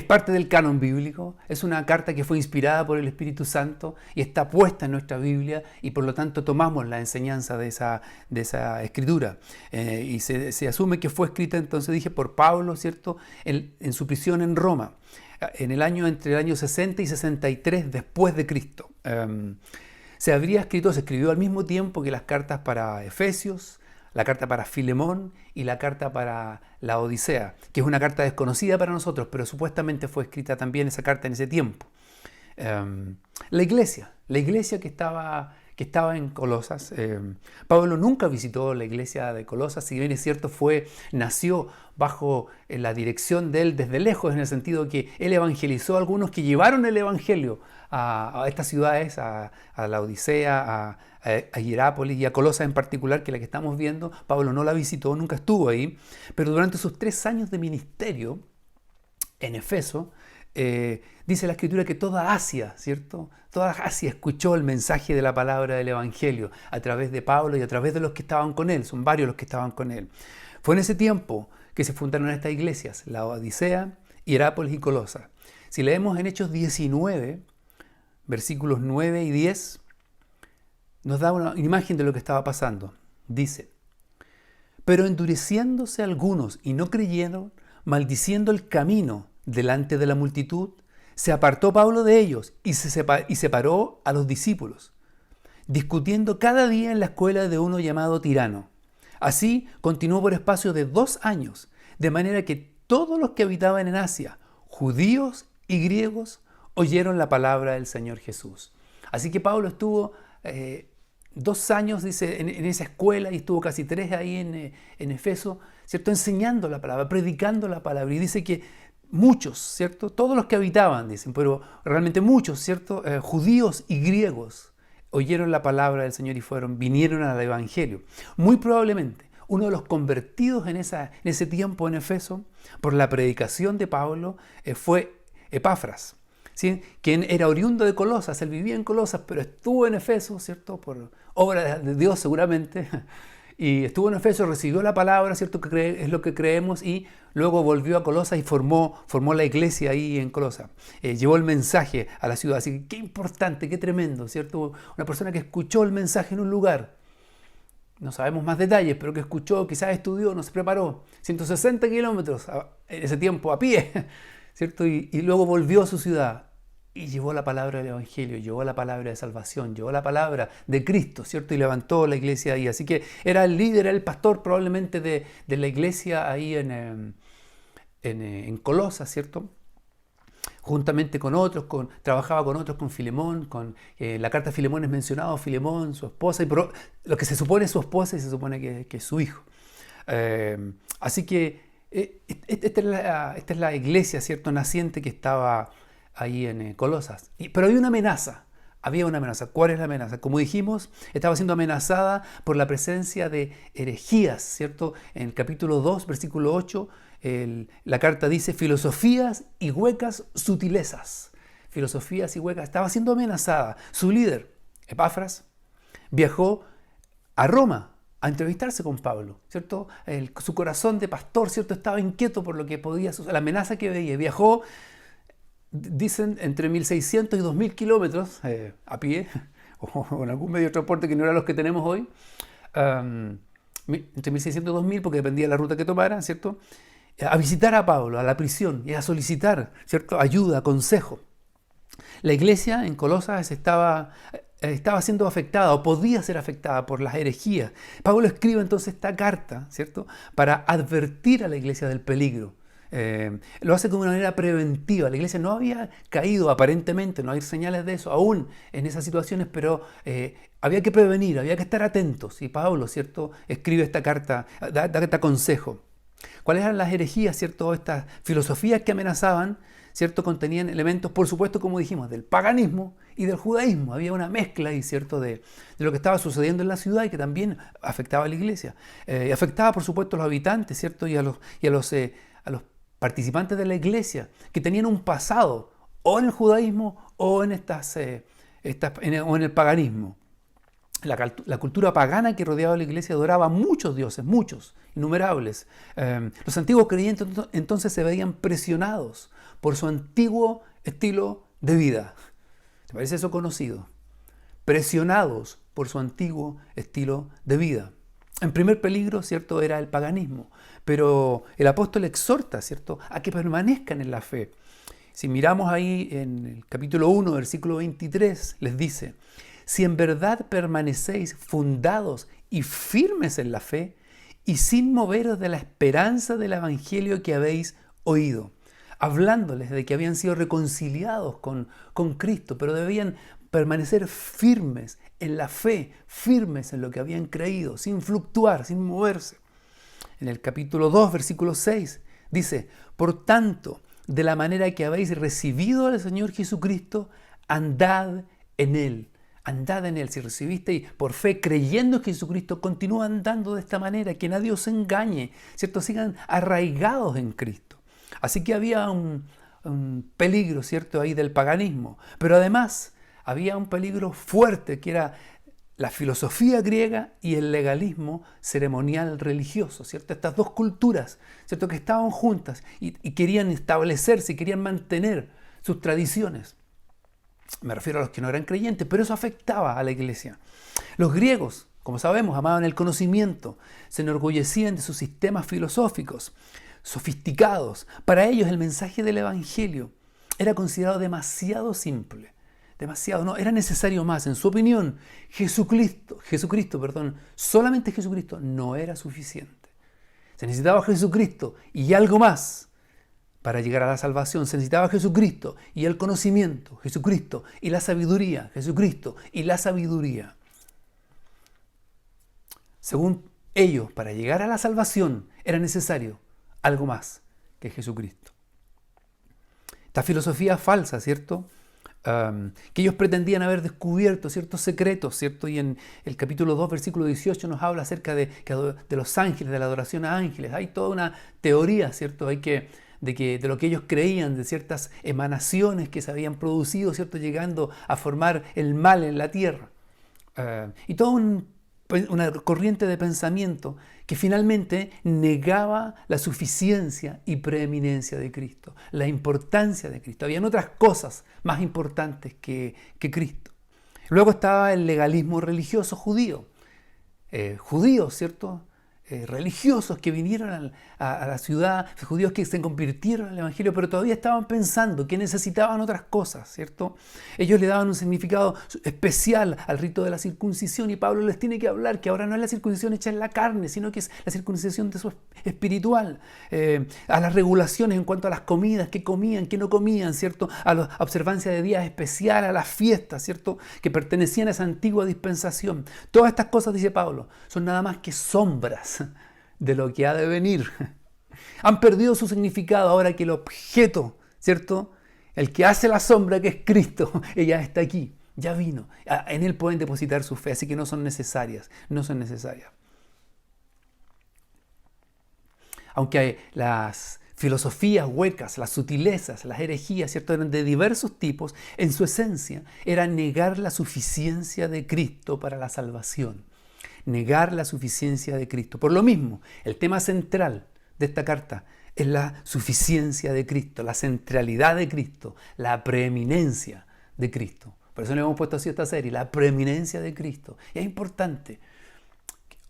[SPEAKER 8] parte del canon bíblico, es una carta que fue inspirada por el Espíritu Santo y está puesta en nuestra Biblia, y por lo tanto tomamos la enseñanza de esa escritura. Y se asume que fue escrita, entonces dije, por Pablo, ¿cierto? En su prisión en Roma, entre el año 60 y 63 después de Cristo. Se escribió al mismo tiempo que las cartas para Efesios, la carta para Filemón y la carta para la Odisea, que es una carta desconocida para nosotros, pero supuestamente fue escrita también esa carta en ese tiempo. La iglesia que estaba en Colosas, Pablo nunca visitó la iglesia de Colosas, si bien es cierto nació bajo la dirección de él desde lejos, en el sentido que él evangelizó a algunos que llevaron el evangelio a estas ciudades, a la Odisea, a Hierápolis y a Colosas en particular, que es la que estamos viendo. Pablo no la visitó, nunca estuvo ahí, pero durante sus 3 años de ministerio en Efeso, dice la Escritura que toda Asia, ¿cierto? Toda Asia escuchó el mensaje de la palabra del Evangelio a través de Pablo y a través de los que estaban con él. Son varios los que estaban con él. Fue en ese tiempo que se fundaron estas iglesias, la Odisea, Hierápolis y Colosas. Si leemos en Hechos 19, versículos 9 y 10, nos da una imagen de lo que estaba pasando. Dice: pero endureciéndose algunos y no creyeron, maldiciendo el camino delante de la multitud, se apartó Pablo de ellos y separó a los discípulos, discutiendo cada día en la escuela de uno llamado Tirano. Así continuó por espacio de 2 años, de manera que todos los que habitaban en Asia, judíos y griegos, oyeron la palabra del Señor Jesús. Así que Pablo estuvo 2 años, dice, en esa escuela, y estuvo casi 3 ahí en Efeso, ¿cierto? Enseñando la palabra, predicando la palabra. Y dice que muchos, ¿cierto? Todos los que habitaban, dicen, pero realmente muchos, ¿cierto? Judíos y griegos oyeron la palabra del Señor y vinieron al Evangelio. Muy probablemente uno de los convertidos en ese tiempo en Efeso, por la predicación de Pablo, fue Epafras, ¿sí? Quien era oriundo de Colosas. Él vivía en Colosas, pero estuvo en Efeso, ¿cierto? Por obra de Dios seguramente, y estuvo en Efeso, recibió la palabra, ¿cierto? Que es lo que creemos, y luego volvió a Colosas y formó la iglesia ahí en Colosas. Llevó el mensaje a la ciudad. Así que qué importante, qué tremendo, ¿cierto? Una persona que escuchó el mensaje en un lugar, no sabemos más detalles, pero que escuchó, quizás estudió, no se preparó, 160 kilómetros en ese tiempo a pie, ¿cierto? Y luego volvió a su ciudad y llevó la palabra del Evangelio, llevó la palabra de salvación, llevó la palabra de Cristo, ¿cierto? Y levantó la iglesia ahí. Así que era el líder, era el pastor probablemente de la iglesia ahí en Colosas, ¿cierto? Juntamente con otros, trabajaba con otros, con Filemón, la carta de Filemón es mencionado, Filemón, su esposa, y lo que se supone es su esposa y se supone que es su hijo. Así que esta es la iglesia, ¿cierto? Naciente que estaba ahí en Colosas. Pero había una amenaza. ¿Cuál es la amenaza? Como dijimos, estaba siendo amenazada por la presencia de herejías, ¿cierto? En el capítulo 2, versículo 8, la carta dice: filosofías y huecas sutilezas. Filosofías y huecas. Estaba siendo amenazada. Su líder, Epafras, viajó a Roma a entrevistarse con Pablo, ¿cierto? Su corazón de pastor, ¿cierto? Estaba inquieto por lo que podía suceder, la amenaza que veía. Viajó, dicen, entre 1.600 y 2.000 kilómetros a pie, o en algún medio de transporte que no eran los que tenemos hoy, entre 1.600 y 2.000, porque dependía de la ruta que tomara, ¿cierto? A visitar a Pablo, a la prisión, y a solicitar, ¿cierto? Ayuda, consejo. La iglesia en Colosas estaba siendo afectada, o podía ser afectada, por las herejías. Pablo escribe entonces esta carta, ¿cierto? Para advertir a la iglesia del peligro. Lo hace de una manera preventiva. La iglesia no había caído, aparentemente, no hay señales de eso aún en esas situaciones, pero había que prevenir, había que estar atentos. Y Pablo, ¿cierto?, escribe esta carta, da este consejo. ¿Cuáles eran las herejías, ¿cierto? Estas filosofías que amenazaban, ¿cierto? Contenían elementos, por supuesto, como dijimos, del paganismo y del judaísmo. Había una mezcla ahí, ¿cierto?, de lo que estaba sucediendo en la ciudad y que también afectaba a la iglesia. Afectaba, por supuesto, a los habitantes, ¿cierto? Y a los participantes de la iglesia que tenían un pasado o en el judaísmo o en, o en el paganismo. La cultura pagana que rodeaba la iglesia adoraba a muchos dioses, muchos, innumerables. Los antiguos creyentes entonces se veían presionados por su antiguo estilo de vida. ¿Te parece eso conocido? Presionados por su antiguo estilo de vida. En primer peligro, ¿cierto?, era el paganismo, pero el apóstol exhorta, ¿cierto?, a que permanezcan en la fe. Si miramos ahí en el capítulo 1, versículo 23, les dice: si en verdad permanecéis fundados y firmes en la fe y sin moveros de la esperanza del evangelio que habéis oído, hablándoles de que habían sido reconciliados con Cristo, pero debían permanecer firmes en la fe, firmes en lo que habían creído, sin fluctuar, sin moverse. En el capítulo 2, versículo 6, dice: por tanto, de la manera que habéis recibido al Señor Jesucristo, andad en Él. Andad en Él. Si recibisteis por fe creyendo en Jesucristo, continúa andando de esta manera, que nadie os engañe, ¿cierto? Sigan arraigados en Cristo. Así que había un peligro, ¿cierto?, ahí del paganismo, pero además había un peligro fuerte que era la filosofía griega y el legalismo ceremonial religioso, ¿cierto? Estas dos culturas, ¿cierto?, que estaban juntas y querían establecerse y querían mantener sus tradiciones. Me refiero a los que no eran creyentes, pero eso afectaba a la iglesia. Los griegos, como sabemos, amaban el conocimiento, se enorgullecían de sus sistemas filosóficos sofisticados. Para ellos el mensaje del evangelio era considerado demasiado simple. Demasiado, no, era necesario más. En su opinión, Jesucristo, solamente Jesucristo no era suficiente. Se necesitaba Jesucristo y algo más para llegar a la salvación. Se necesitaba Jesucristo y el conocimiento, Jesucristo y la sabiduría, Jesucristo y la sabiduría. Según ellos, para llegar a la salvación era necesario algo más que Jesucristo. Esta filosofía falsa, ¿cierto?, que ellos pretendían haber descubierto ciertos secretos, ¿cierto? Y en el capítulo 2, versículo 18 nos habla acerca de los ángeles, de la adoración a ángeles. Hay toda una teoría, ¿cierto?, de lo que ellos creían, de ciertas emanaciones que se habían producido, ¿cierto?, llegando a formar el mal en la tierra. Y toda una corriente de pensamiento que finalmente negaba la suficiencia y preeminencia de Cristo, la importancia de Cristo. Habían otras cosas más importantes que Cristo. Luego estaba el legalismo religioso judío. Judíos, ¿cierto?, religiosos que vinieron a la ciudad, judíos que se convirtieron al evangelio, pero todavía estaban pensando que necesitaban otras cosas, ¿cierto? Ellos le daban un significado especial al rito de la circuncisión y Pablo les tiene que hablar que ahora no es la circuncisión hecha en la carne, sino que es la circuncisión de su espiritual, a las regulaciones en cuanto a las comidas, qué comían, qué no comían, ¿cierto? A la observancia de días especiales, a las fiestas, ¿cierto?, que pertenecían a esa antigua dispensación. Todas estas cosas, dice Pablo, son nada más que sombras de lo que ha de venir. Han perdido su significado ahora que el objeto, ¿cierto?, el que hace la sombra, que es Cristo, ella está aquí, ya vino. En Él pueden depositar su fe, así que no son necesarias. Aunque las filosofías huecas, las sutilezas, las herejías, ¿cierto?, eran de diversos tipos, en su esencia era negar la suficiencia de Cristo para la salvación. Negar la suficiencia de Cristo. Por lo mismo, el tema central de esta carta es la suficiencia de Cristo, la centralidad de Cristo, la preeminencia de Cristo. Por eso le hemos puesto así esta serie, la preeminencia de Cristo. Y es importante.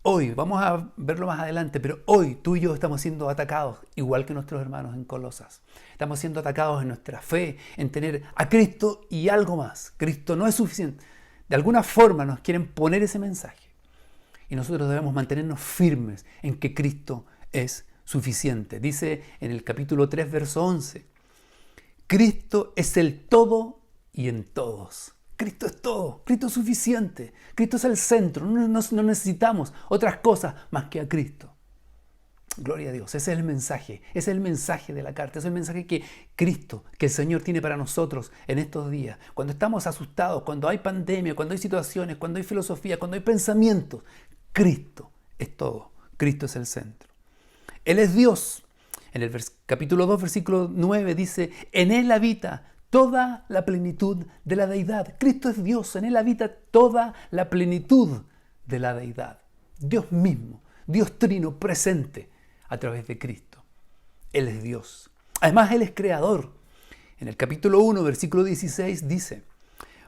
[SPEAKER 8] Hoy, vamos a verlo más adelante, pero hoy tú y yo estamos siendo atacados, igual que nuestros hermanos en Colosas. Estamos siendo atacados en nuestra fe, en tener a Cristo y algo más. Cristo no es suficiente. De alguna forma nos quieren poner ese mensaje. Y nosotros debemos mantenernos firmes en que Cristo es suficiente. Dice en el capítulo 3, verso 11, Cristo es el todo y en todos. Cristo es todo, Cristo es suficiente, Cristo es el centro, no necesitamos otras cosas más que a Cristo. Gloria a Dios, ese es el mensaje de la carta, ese es el mensaje que Cristo, que el Señor tiene para nosotros en estos días. Cuando estamos asustados, cuando hay pandemia, cuando hay situaciones, cuando hay filosofía, cuando hay pensamientos, Cristo es todo, Cristo es el centro. Él es Dios, En el capítulo 2, versículo 9 dice, en Él habita toda la plenitud de la deidad. Cristo es Dios, en Él habita toda la plenitud de la deidad. Dios mismo, Dios trino presente a través de Cristo. Él es Dios. Además, Él es creador. En el capítulo 1, versículo 16 dice,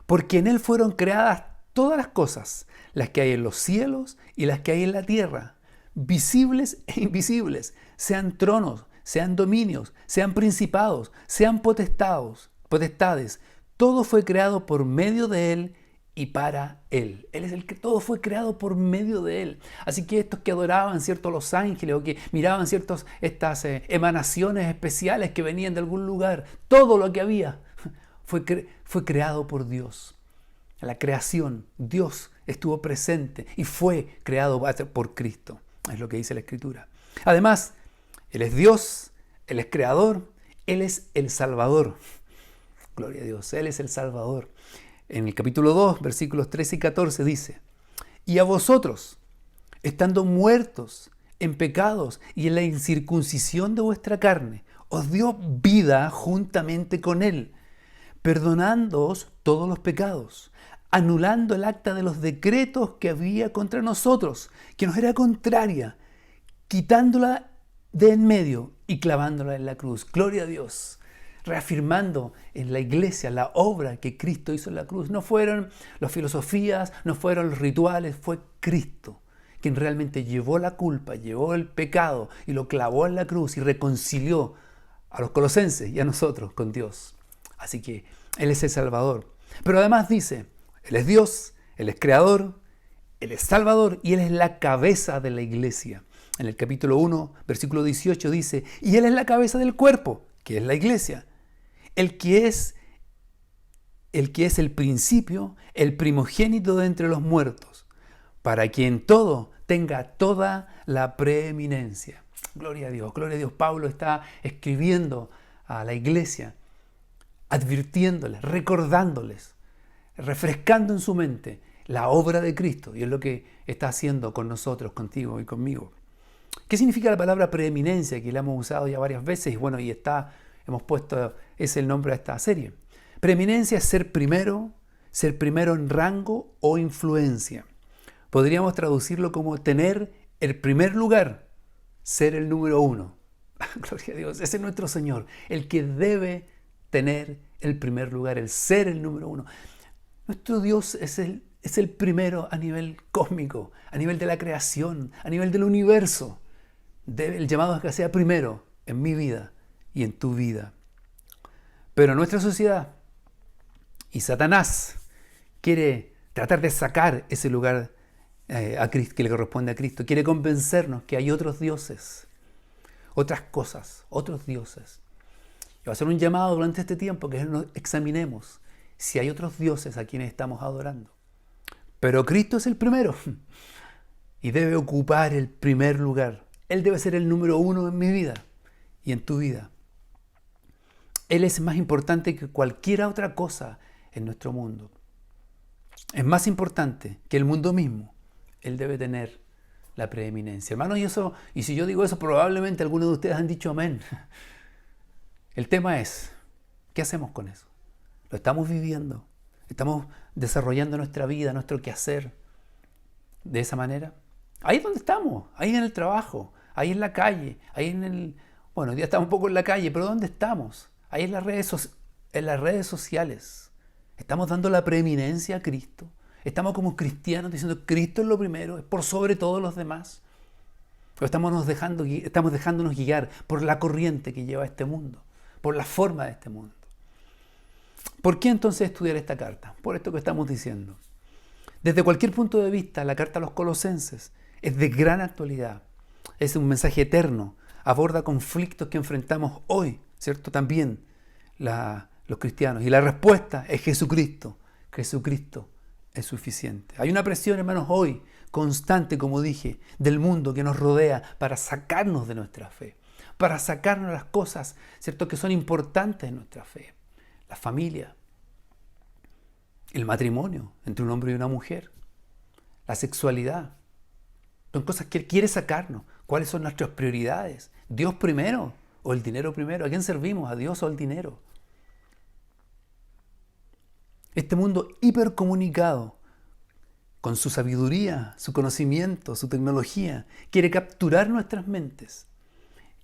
[SPEAKER 8] porque en Él fueron creadas todas las cosas, las que hay en los cielos y las que hay en la tierra, visibles e invisibles, sean tronos, sean dominios, sean principados, sean potestades. Todo fue creado por medio de Él y para Él. Él es el que todo fue creado por medio de Él. Así que estos que adoraban, ¿cierto?, los ángeles, o que miraban estas emanaciones especiales que venían de algún lugar, todo lo que había fue creado por Dios. La creación, Dios estuvo presente y fue creado por Cristo. Es lo que dice la Escritura. Además, Él es Dios, Él es creador, Él es el Salvador. Gloria a Dios, Él es el Salvador. En el capítulo 2, versículos 13 y 14 dice, y a vosotros, estando muertos en pecados y en la incircuncisión de vuestra carne, os dio vida juntamente con Él, perdonándoos todos los pecados, anulando el acta de los decretos que había contra nosotros, que nos era contraria, quitándola de en medio y clavándola en la cruz. Gloria a Dios. Reafirmando en la iglesia la obra que Cristo hizo en la cruz. No fueron las filosofías, no fueron los rituales, fue Cristo quien realmente llevó la culpa, llevó el pecado y lo clavó en la cruz y reconcilió a los colosenses y a nosotros con Dios. Así que Él es el Salvador. Pero además dice, Él es Dios, Él es creador, Él es Salvador y Él es la cabeza de la iglesia. En el capítulo 1, versículo 18 dice, y Él es la cabeza del cuerpo, que es la iglesia. El que es el principio, el primogénito de entre los muertos, para quien todo tenga toda la preeminencia. Gloria a Dios, gloria a Dios. Pablo está escribiendo a la iglesia, advirtiéndoles, recordándoles, refrescando en su mente la obra de Cristo, y es lo que está haciendo con nosotros, contigo y conmigo. ¿Qué significa la palabra preeminencia? Que la hemos usado ya varias veces, y bueno, hemos puesto ese el nombre a esta serie. Preeminencia es ser primero en rango o influencia. Podríamos traducirlo como tener el primer lugar, ser el número uno. Gloria a Dios, ese es nuestro Señor, el que debe tener el primer lugar, el ser el número uno. Nuestro Dios es el primero a nivel cósmico, a nivel de la creación, a nivel del universo. El llamado es que sea primero en mi vida y en tu vida. Pero nuestra sociedad y Satanás quiere tratar de sacar ese lugar a Cristo, que le corresponde a Cristo. Quiere convencernos que hay otros dioses, otras cosas, otros dioses. Y va a ser un llamado durante este tiempo que nos examinemos si hay otros dioses a quienes estamos adorando. Pero Cristo es el primero y debe ocupar el primer lugar. Él debe ser el número uno en mi vida y en tu vida. Él es más importante que cualquier otra cosa en nuestro mundo. Es más importante que el mundo mismo. Él debe tener la preeminencia. Hermanos, y si yo digo eso, probablemente algunos de ustedes han dicho amén. El tema es, ¿qué hacemos con eso? ¿Lo estamos viviendo? ¿Estamos desarrollando nuestra vida, nuestro quehacer de esa manera? Ahí es donde estamos, ahí en el trabajo, ahí en la calle, bueno, ya estamos un poco en la calle, pero ¿dónde estamos? Ahí en las redes sociales. ¿Estamos dando la preeminencia a Cristo? ¿Estamos como cristianos diciendo Cristo es lo primero, es por sobre todos los demás? ¿O estamos dejándonos guiar por la corriente que lleva este mundo, por la forma de este mundo? ¿Por qué entonces estudiar esta carta? Por esto que estamos diciendo. Desde cualquier punto de vista, la carta a los Colosenses es de gran actualidad. Es un mensaje eterno. Aborda conflictos que enfrentamos hoy, ¿cierto? También los cristianos. Y la respuesta es Jesucristo. Jesucristo es suficiente. Hay una presión, hermanos, hoy, constante, como dije, del mundo que nos rodea para sacarnos de nuestra fe, para sacarnos las cosas, ¿cierto?, que son importantes en nuestra fe. La familia, el matrimonio entre un hombre y una mujer, la sexualidad. Son cosas que Él quiere sacarnos. ¿Cuáles son nuestras prioridades? ¿Dios primero o el dinero primero? ¿A quién servimos? ¿A Dios o al dinero? Este mundo hipercomunicado, con su sabiduría, su conocimiento, su tecnología, quiere capturar nuestras mentes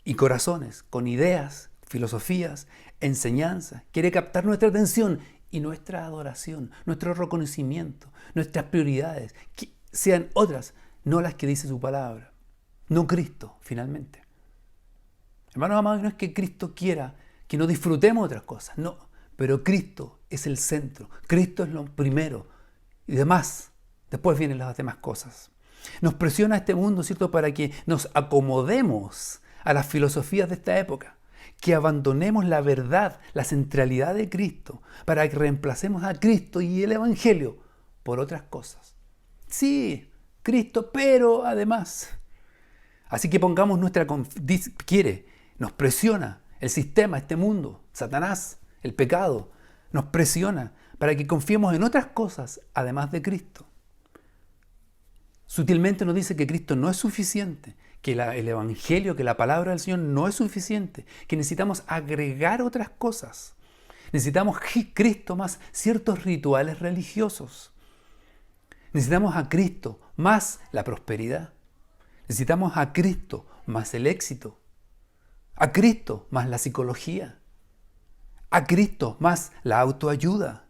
[SPEAKER 8] y corazones con ideas, filosofías, enseñanzas. Quiere captar nuestra atención y nuestra adoración, nuestro reconocimiento, nuestras prioridades, que sean otras, no las que dice su palabra. No Cristo, finalmente. Hermanos amados, no es que Cristo quiera que no disfrutemos otras cosas, no. Pero Cristo es el centro, Cristo es lo primero y demás, después vienen las demás cosas. Nos presiona este mundo, ¿cierto?, para que nos acomodemos a las filosofías de esta época, que abandonemos la verdad, la centralidad de Cristo, para que reemplacemos a Cristo y el Evangelio por otras cosas. Sí, Cristo, pero además. Así que pongamos nos presiona el sistema, este mundo, Satanás, el pecado, nos presiona para que confiemos en otras cosas además de Cristo. Sutilmente nos dice que Cristo no es suficiente, que el Evangelio, que la palabra del Señor no es suficiente, que necesitamos agregar otras cosas. Necesitamos Cristo más ciertos rituales religiosos. Necesitamos a Cristo más la prosperidad. Necesitamos a Cristo más el éxito. A Cristo más la psicología. A Cristo más la autoayuda.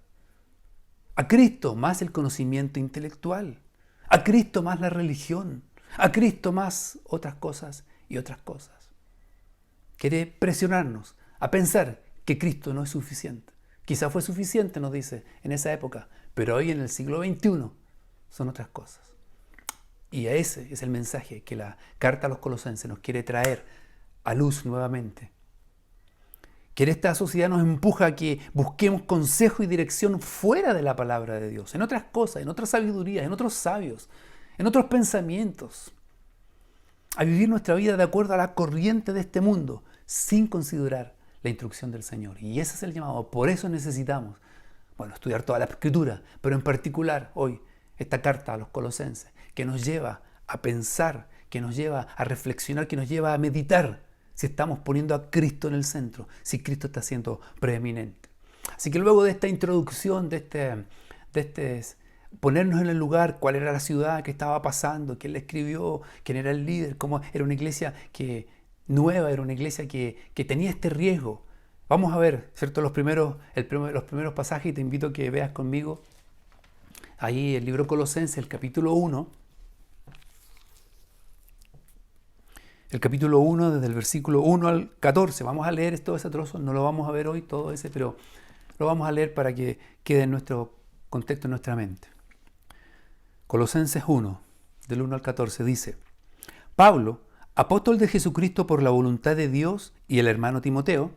[SPEAKER 8] A Cristo más el conocimiento intelectual. A Cristo más la religión. A Cristo más otras cosas y otras cosas. Quiere presionarnos a pensar que Cristo no es suficiente. Quizá fue suficiente, nos dice, en esa época, pero hoy en el siglo XXI son otras cosas. Y ese es el mensaje que la carta a los Colosenses nos quiere traer a luz nuevamente. Que en esta sociedad nos empuja a que busquemos consejo y dirección fuera de la palabra de Dios, en otras cosas, en otras sabidurías, en otros sabios, en otros pensamientos, a vivir nuestra vida de acuerdo a la corriente de este mundo, sin considerar la instrucción del Señor. Y ese es el llamado. Por eso necesitamos, estudiar toda la Escritura, pero en particular hoy, esta carta a los Colosenses, que nos lleva a pensar, que nos lleva a reflexionar, que nos lleva a meditar si estamos poniendo a Cristo en el centro, si Cristo está siendo preeminente. Así que luego de esta introducción, de este ponernos en el lugar, cuál era la ciudad que estaba pasando, quién la escribió, quién era el líder, cómo era una iglesia nueva, era una iglesia que tenía este riesgo. Vamos a ver, ¿cierto?, los primeros pasajes, y te invito a que veas conmigo ahí el libro Colosenses, el capítulo 1. El capítulo 1, desde el versículo 1 al 14. Vamos a leer todo ese trozo, no lo vamos a ver hoy todo ese, pero lo vamos a leer para que quede en nuestro contexto, en nuestra mente. Colosenses 1, del 1 al 14, dice: Pablo, apóstol de Jesucristo por la voluntad de Dios, y el hermano Timoteo,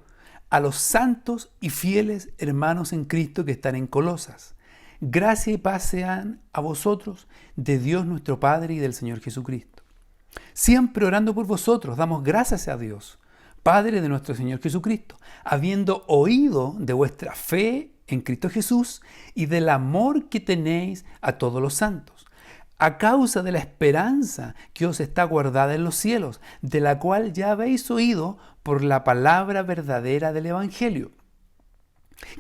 [SPEAKER 8] a los santos y fieles hermanos en Cristo que están en Colosas. Gracia y paz sean a vosotros, de Dios nuestro Padre y del Señor Jesucristo. Siempre orando por vosotros, damos gracias a Dios, Padre de nuestro Señor Jesucristo, habiendo oído de vuestra fe en Cristo Jesús y del amor que tenéis a todos los santos, a causa de la esperanza que os está guardada en los cielos, de la cual ya habéis oído por la palabra verdadera del Evangelio,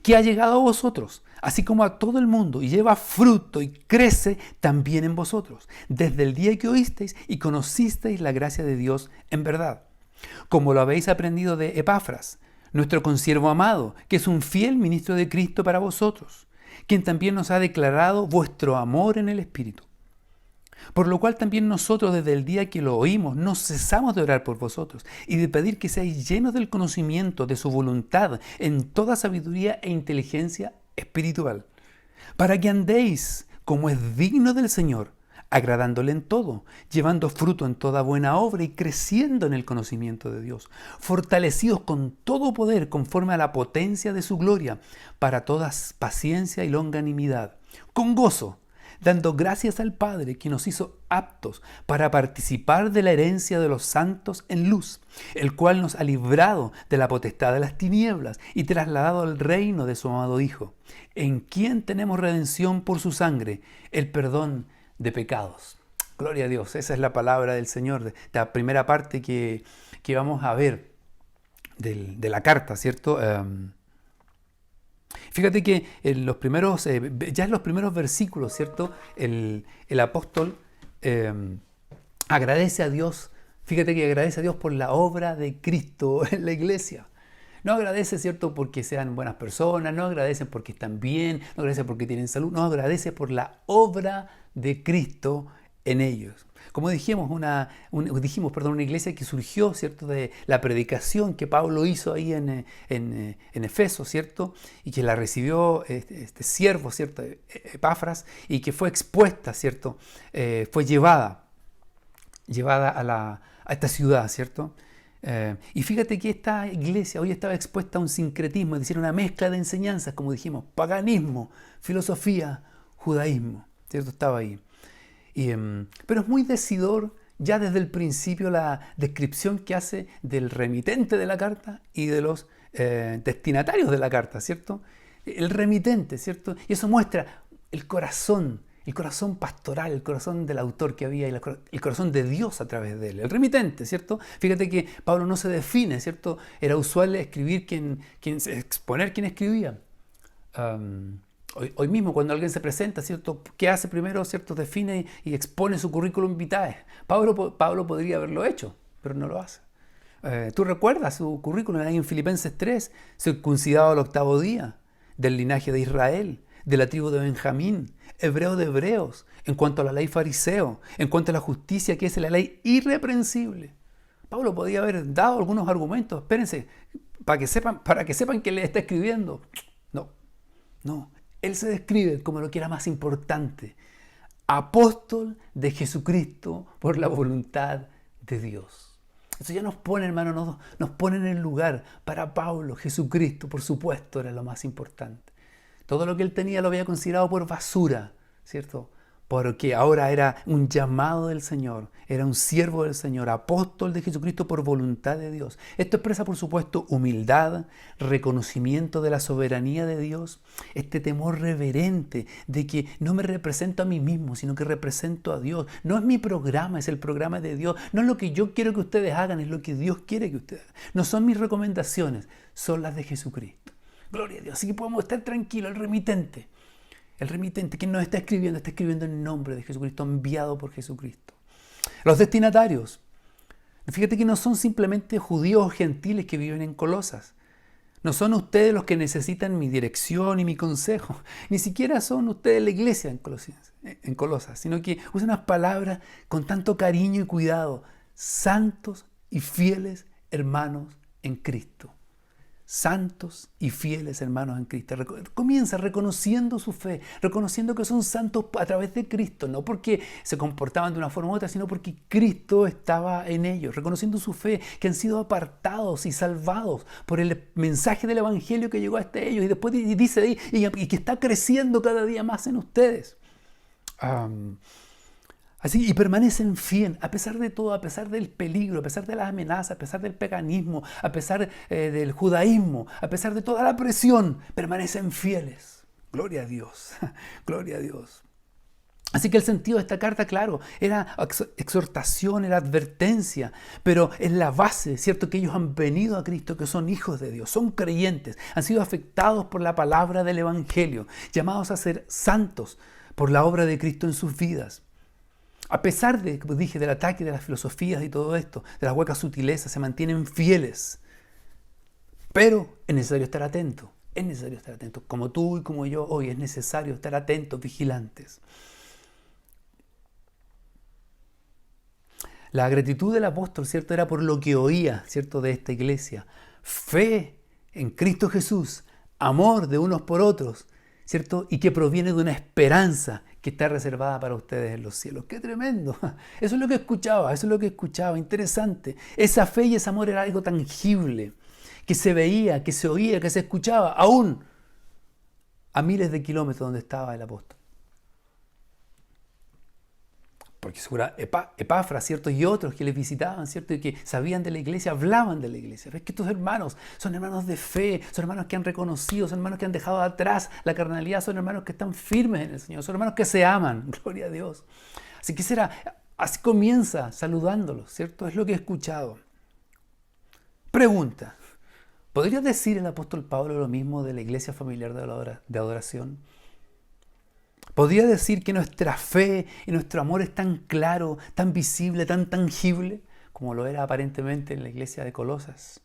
[SPEAKER 8] que ha llegado a vosotros, así como a todo el mundo, y lleva fruto y crece también en vosotros, desde el día que oísteis y conocisteis la gracia de Dios en verdad, como lo habéis aprendido de Epafras, nuestro consiervo amado, que es un fiel ministro de Cristo para vosotros, quien también nos ha declarado vuestro amor en el Espíritu. Por lo cual también nosotros desde el día que lo oímos no cesamos de orar por vosotros y de pedir que seáis llenos del conocimiento de su voluntad en toda sabiduría e inteligencia espiritual, para que andéis como es digno del Señor, agradándole en todo, llevando fruto en toda buena obra y creciendo en el conocimiento de Dios, fortalecidos con todo poder conforme a la potencia de su gloria, para toda paciencia y longanimidad, con gozo, dando gracias al Padre que nos hizo aptos para participar de la herencia de los santos en luz, el cual nos ha librado de la potestad de las tinieblas y trasladado al reino de su amado Hijo, en quien tenemos redención por su sangre, el perdón de pecados. Gloria a Dios, esa es la palabra del Señor, de la primera parte que vamos a ver. de la carta, ¿cierto? Fíjate que ya en los primeros versículos, ¿cierto? El apóstol agradece a Dios. Fíjate que agradece a Dios por la obra de Cristo en la iglesia. No agradece, ¿cierto?, porque sean buenas personas, no agradece porque están bien, no agradece porque tienen salud, no agradece por la obra de Cristo en ellos. Como dijimos, una iglesia que surgió, ¿cierto?, de la predicación que Pablo hizo ahí en Efeso, ¿cierto?, y que la recibió este siervo, ¿cierto?, Epafras, y que fue expuesta, ¿cierto?, fue llevada a esta ciudad, ¿cierto? Y fíjate que esta iglesia hoy estaba expuesta a un sincretismo, es decir, una mezcla de enseñanzas, como dijimos, paganismo, filosofía, judaísmo, ¿cierto? Estaba ahí. Pero es muy decidor ya desde el principio la descripción que hace del remitente de la carta y de los destinatarios de la carta, ¿cierto? El remitente, ¿cierto? Y eso muestra el corazón pastoral, el corazón del autor que había y el corazón de Dios a través de él. El remitente, ¿cierto? Fíjate que Pablo no se define, ¿cierto? Era usual escribir exponer quién escribía. Hoy mismo cuando alguien se presenta, ¿cierto?, ¿qué hace primero? ¿Cierto? Define y expone su currículum vitae. Pablo podría haberlo hecho, pero no lo hace. Tú recuerdas su currículum ahí en Filipenses 3, circuncidado al 8º día, del linaje de Israel, de la tribu de Benjamín, hebreo de hebreos, en cuanto a la ley fariseo, en cuanto a la justicia que es la ley irreprensible. Pablo podía haber dado algunos argumentos, espérense, para que sepan que le está escribiendo. No. Él se describe como lo que era más importante: apóstol de Jesucristo por la voluntad de Dios. Eso ya nos pone, hermano, nos pone en el lugar. Para Pablo, Jesucristo, por supuesto, era lo más importante. Todo lo que él tenía lo había considerado por basura, ¿cierto? Porque ahora era un llamado del Señor, era un siervo del Señor, apóstol de Jesucristo por voluntad de Dios. Esto expresa, por supuesto, humildad, reconocimiento de la soberanía de Dios, este temor reverente de que no me represento a mí mismo, sino que represento a Dios. No es mi programa, es el programa de Dios. No es lo que yo quiero que ustedes hagan, es lo que Dios quiere que ustedes hagan. No son mis recomendaciones, son las de Jesucristo. Gloria a Dios. Así que podemos estar tranquilos. El remitente, quien nos está escribiendo en nombre de Jesucristo, enviado por Jesucristo. Los destinatarios. Fíjate que no son simplemente judíos o gentiles que viven en Colosas. No son ustedes los que necesitan mi dirección y mi consejo. Ni siquiera son ustedes la iglesia en Colosas, sino que usan unas palabras con tanto cariño y cuidado. Santos y fieles hermanos en Cristo. Santos y fieles hermanos en Cristo. Comienza reconociendo su fe, reconociendo que son santos a través de Cristo, no porque se comportaban de una forma u otra, sino porque Cristo estaba en ellos, reconociendo su fe, que han sido apartados y salvados por el mensaje del Evangelio que llegó hasta ellos, y después dice ahí, y que está creciendo cada día más en ustedes. Así, y permanecen fieles, a pesar de todo, a pesar del peligro, a pesar de las amenazas, a pesar del paganismo, a pesar del judaísmo, a pesar de toda la presión, permanecen fieles. Gloria a Dios, gloria a Dios. Así que el sentido de esta carta, claro, era exhortación, era advertencia, pero es la base, ¿cierto? Que ellos han venido a Cristo, que son hijos de Dios, son creyentes, han sido afectados por la palabra del Evangelio, llamados a ser santos por la obra de Cristo en sus vidas. A pesar de, como dije, del ataque de las filosofías y todo esto, de las huecas sutilezas, se mantienen fieles. Pero es necesario estar atentos. Es necesario estar atentos. Como tú y como yo hoy, es necesario estar atentos, vigilantes. La gratitud del apóstol, ¿cierto?, era por lo que oía, ¿cierto?, de esta iglesia. Fe en Cristo Jesús, amor de unos por otros, ¿cierto? Y que proviene de una esperanza que está reservada para ustedes en los cielos. ¡Qué tremendo! Eso es lo que escuchaba, interesante. Esa fe y ese amor era algo tangible, que se veía, que se oía, que se escuchaba, aún a miles de kilómetros donde estaba el apóstol. Porque Epafras, ¿cierto?, y otros que les visitaban, ¿cierto?, y que sabían de la iglesia, hablaban de la iglesia. Ves que estos hermanos son hermanos de fe, son hermanos que han reconocido, son hermanos que han dejado atrás la carnalidad, son hermanos que están firmes en el Señor, son hermanos que se aman, gloria a Dios. Así que así comienza saludándolos, ¿cierto? Es lo que he escuchado. Pregunta, ¿Podría decir el apóstol Pablo lo mismo de la iglesia familiar de adoración? ¿Podría decir que nuestra fe y nuestro amor es tan claro, tan visible, tan tangible, como lo era aparentemente en la iglesia de Colosas?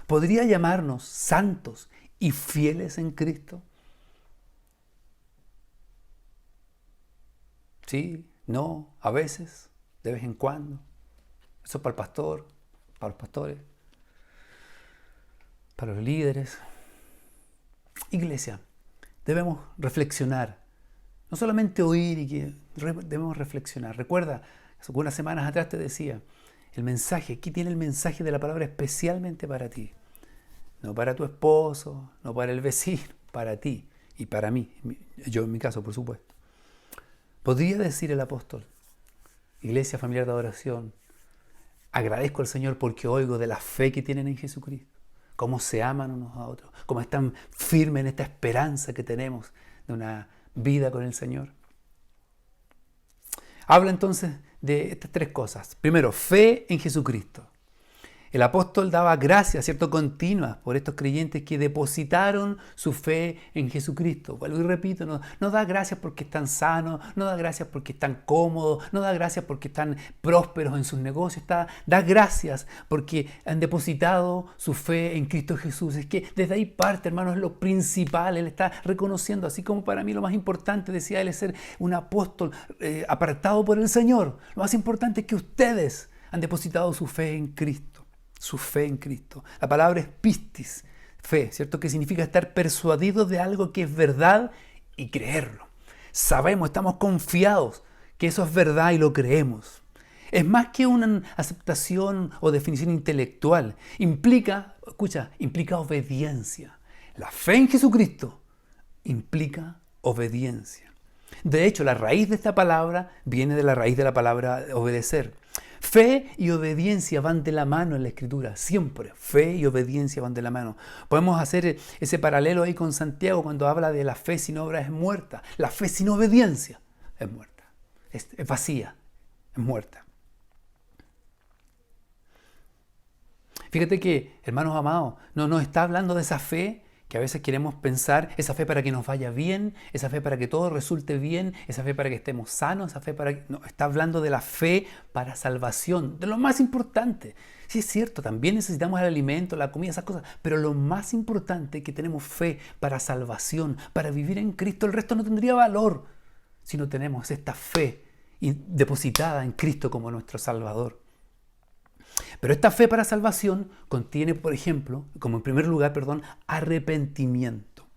[SPEAKER 8] ¿Podría llamarnos santos y fieles en Cristo? Sí, no, a veces, de vez en cuando. Eso para el pastor, para los pastores, para los líderes. Iglesia, debemos reflexionar. No solamente oír, debemos reflexionar. Recuerda, unas semanas atrás te decía, el mensaje, aquí tiene el mensaje de la palabra especialmente para ti. No para tu esposo, no para el vecino, para ti y para mí. Yo en mi caso, por supuesto. Podría decir el apóstol, Iglesia Familiar de Adoración, agradezco al Señor porque oigo de la fe que tienen en Jesucristo, cómo se aman unos a otros, cómo están firmes en esta esperanza que tenemos de una vida con el Señor. Habla entonces de estas tres cosas. Primero, fe en Jesucristo. El apóstol daba gracias, ¿cierto?, continuas por estos creyentes que depositaron su fe en Jesucristo. Vuelvo y repito, no da gracias porque están sanos, no da gracias porque están cómodos, no da gracias porque están prósperos en sus negocios, da gracias porque han depositado su fe en Cristo Jesús. Es que desde ahí parte, hermanos, es lo principal. Él está reconociendo, así como para mí lo más importante, decía él, es ser un apóstol apartado por el Señor. Lo más importante es que ustedes han depositado su fe en Cristo. Su fe en Cristo. La palabra es pistis, fe, ¿cierto? Que significa estar persuadido de algo que es verdad y creerlo. Sabemos, estamos confiados que eso es verdad y lo creemos. Es más que una aceptación o definición intelectual. Implica obediencia. La fe en Jesucristo implica obediencia. De hecho, la raíz de esta palabra viene de la raíz de la palabra obedecer. Fe y obediencia van de la mano en la Escritura, siempre. Fe y obediencia van de la mano. Podemos hacer ese paralelo ahí con Santiago cuando habla de la fe sin obra es muerta. La fe sin obediencia es muerta, es vacía, es muerta. Fíjate que, hermanos amados, no nos está hablando de esa fe que a veces queremos pensar, esa fe para que nos vaya bien, esa fe para que todo resulte bien, esa fe para que estemos sanos, esa fe para que... No, está hablando de la fe para salvación, de lo más importante. Sí, es cierto, también necesitamos el alimento, la comida, esas cosas, pero lo más importante es que tenemos fe para salvación, para vivir en Cristo. El resto no tendría valor si no tenemos esta fe depositada en Cristo como nuestro Salvador. Pero esta fe para salvación contiene, por ejemplo, como en primer lugar, arrepentimiento.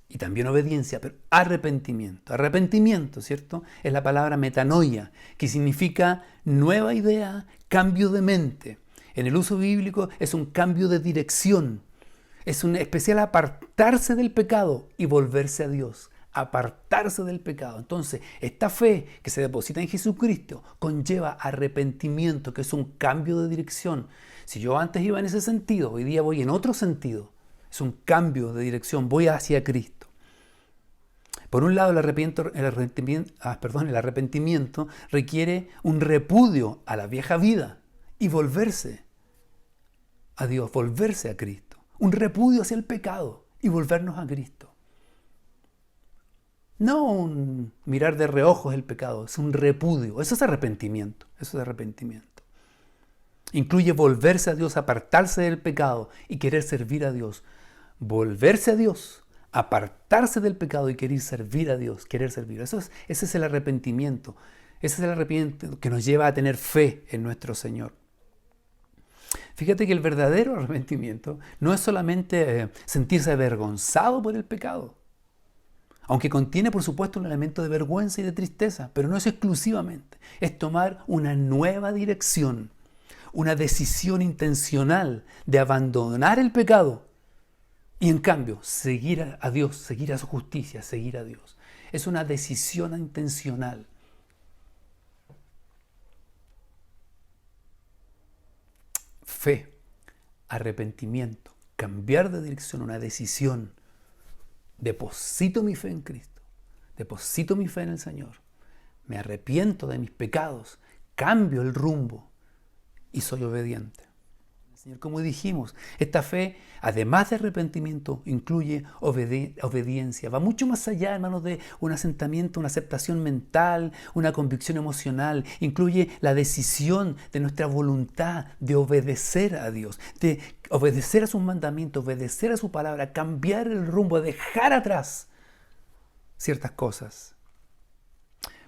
[SPEAKER 8] Y también obediencia, pero arrepentimiento. Arrepentimiento, ¿cierto? Es la palabra metanoia, que significa nueva idea, cambio de mente. En el uso bíblico es un cambio de dirección. Es un especial apartarse del pecado y volverse a Dios. Apartarse del pecado. Entonces, esta fe que se deposita en Jesucristo conlleva arrepentimiento, que es un cambio de dirección. Si yo antes iba en ese sentido, hoy día voy en otro sentido. Es un cambio de dirección, voy hacia Cristo. Por un lado, el arrepentimiento requiere un repudio a la vieja vida y volverse a Dios, volverse a Cristo. Un repudio hacia el pecado y volvernos a Cristo. No un mirar de reojos el pecado, es un repudio. Eso es arrepentimiento. Eso es arrepentimiento. Incluye volverse a Dios, apartarse del pecado y querer servir a Dios. Volverse a Dios, apartarse del pecado y querer servir a Dios. Ese es el arrepentimiento. Ese es el arrepentimiento que nos lleva a tener fe en nuestro Señor. Fíjate que el verdadero arrepentimiento no es solamente sentirse avergonzado por el pecado. Aunque contiene, por supuesto, un elemento de vergüenza y de tristeza, pero no es exclusivamente. Es tomar una nueva dirección, una decisión intencional de abandonar el pecado y, en cambio, seguir a Dios, seguir a su justicia, seguir a Dios. Es una decisión intencional. Fe, arrepentimiento, cambiar de dirección, una decisión. Deposito mi fe en Cristo, deposito mi fe en el Señor, me arrepiento de mis pecados, cambio el rumbo y soy obediente. Señor, como dijimos, esta fe, además de arrepentimiento, incluye obediencia. Va mucho más allá, hermanos, de un asentamiento, una aceptación mental, una convicción emocional. Incluye la decisión de nuestra voluntad de obedecer a Dios, de obedecer a sus mandamientos, obedecer a su palabra, cambiar el rumbo, dejar atrás ciertas cosas.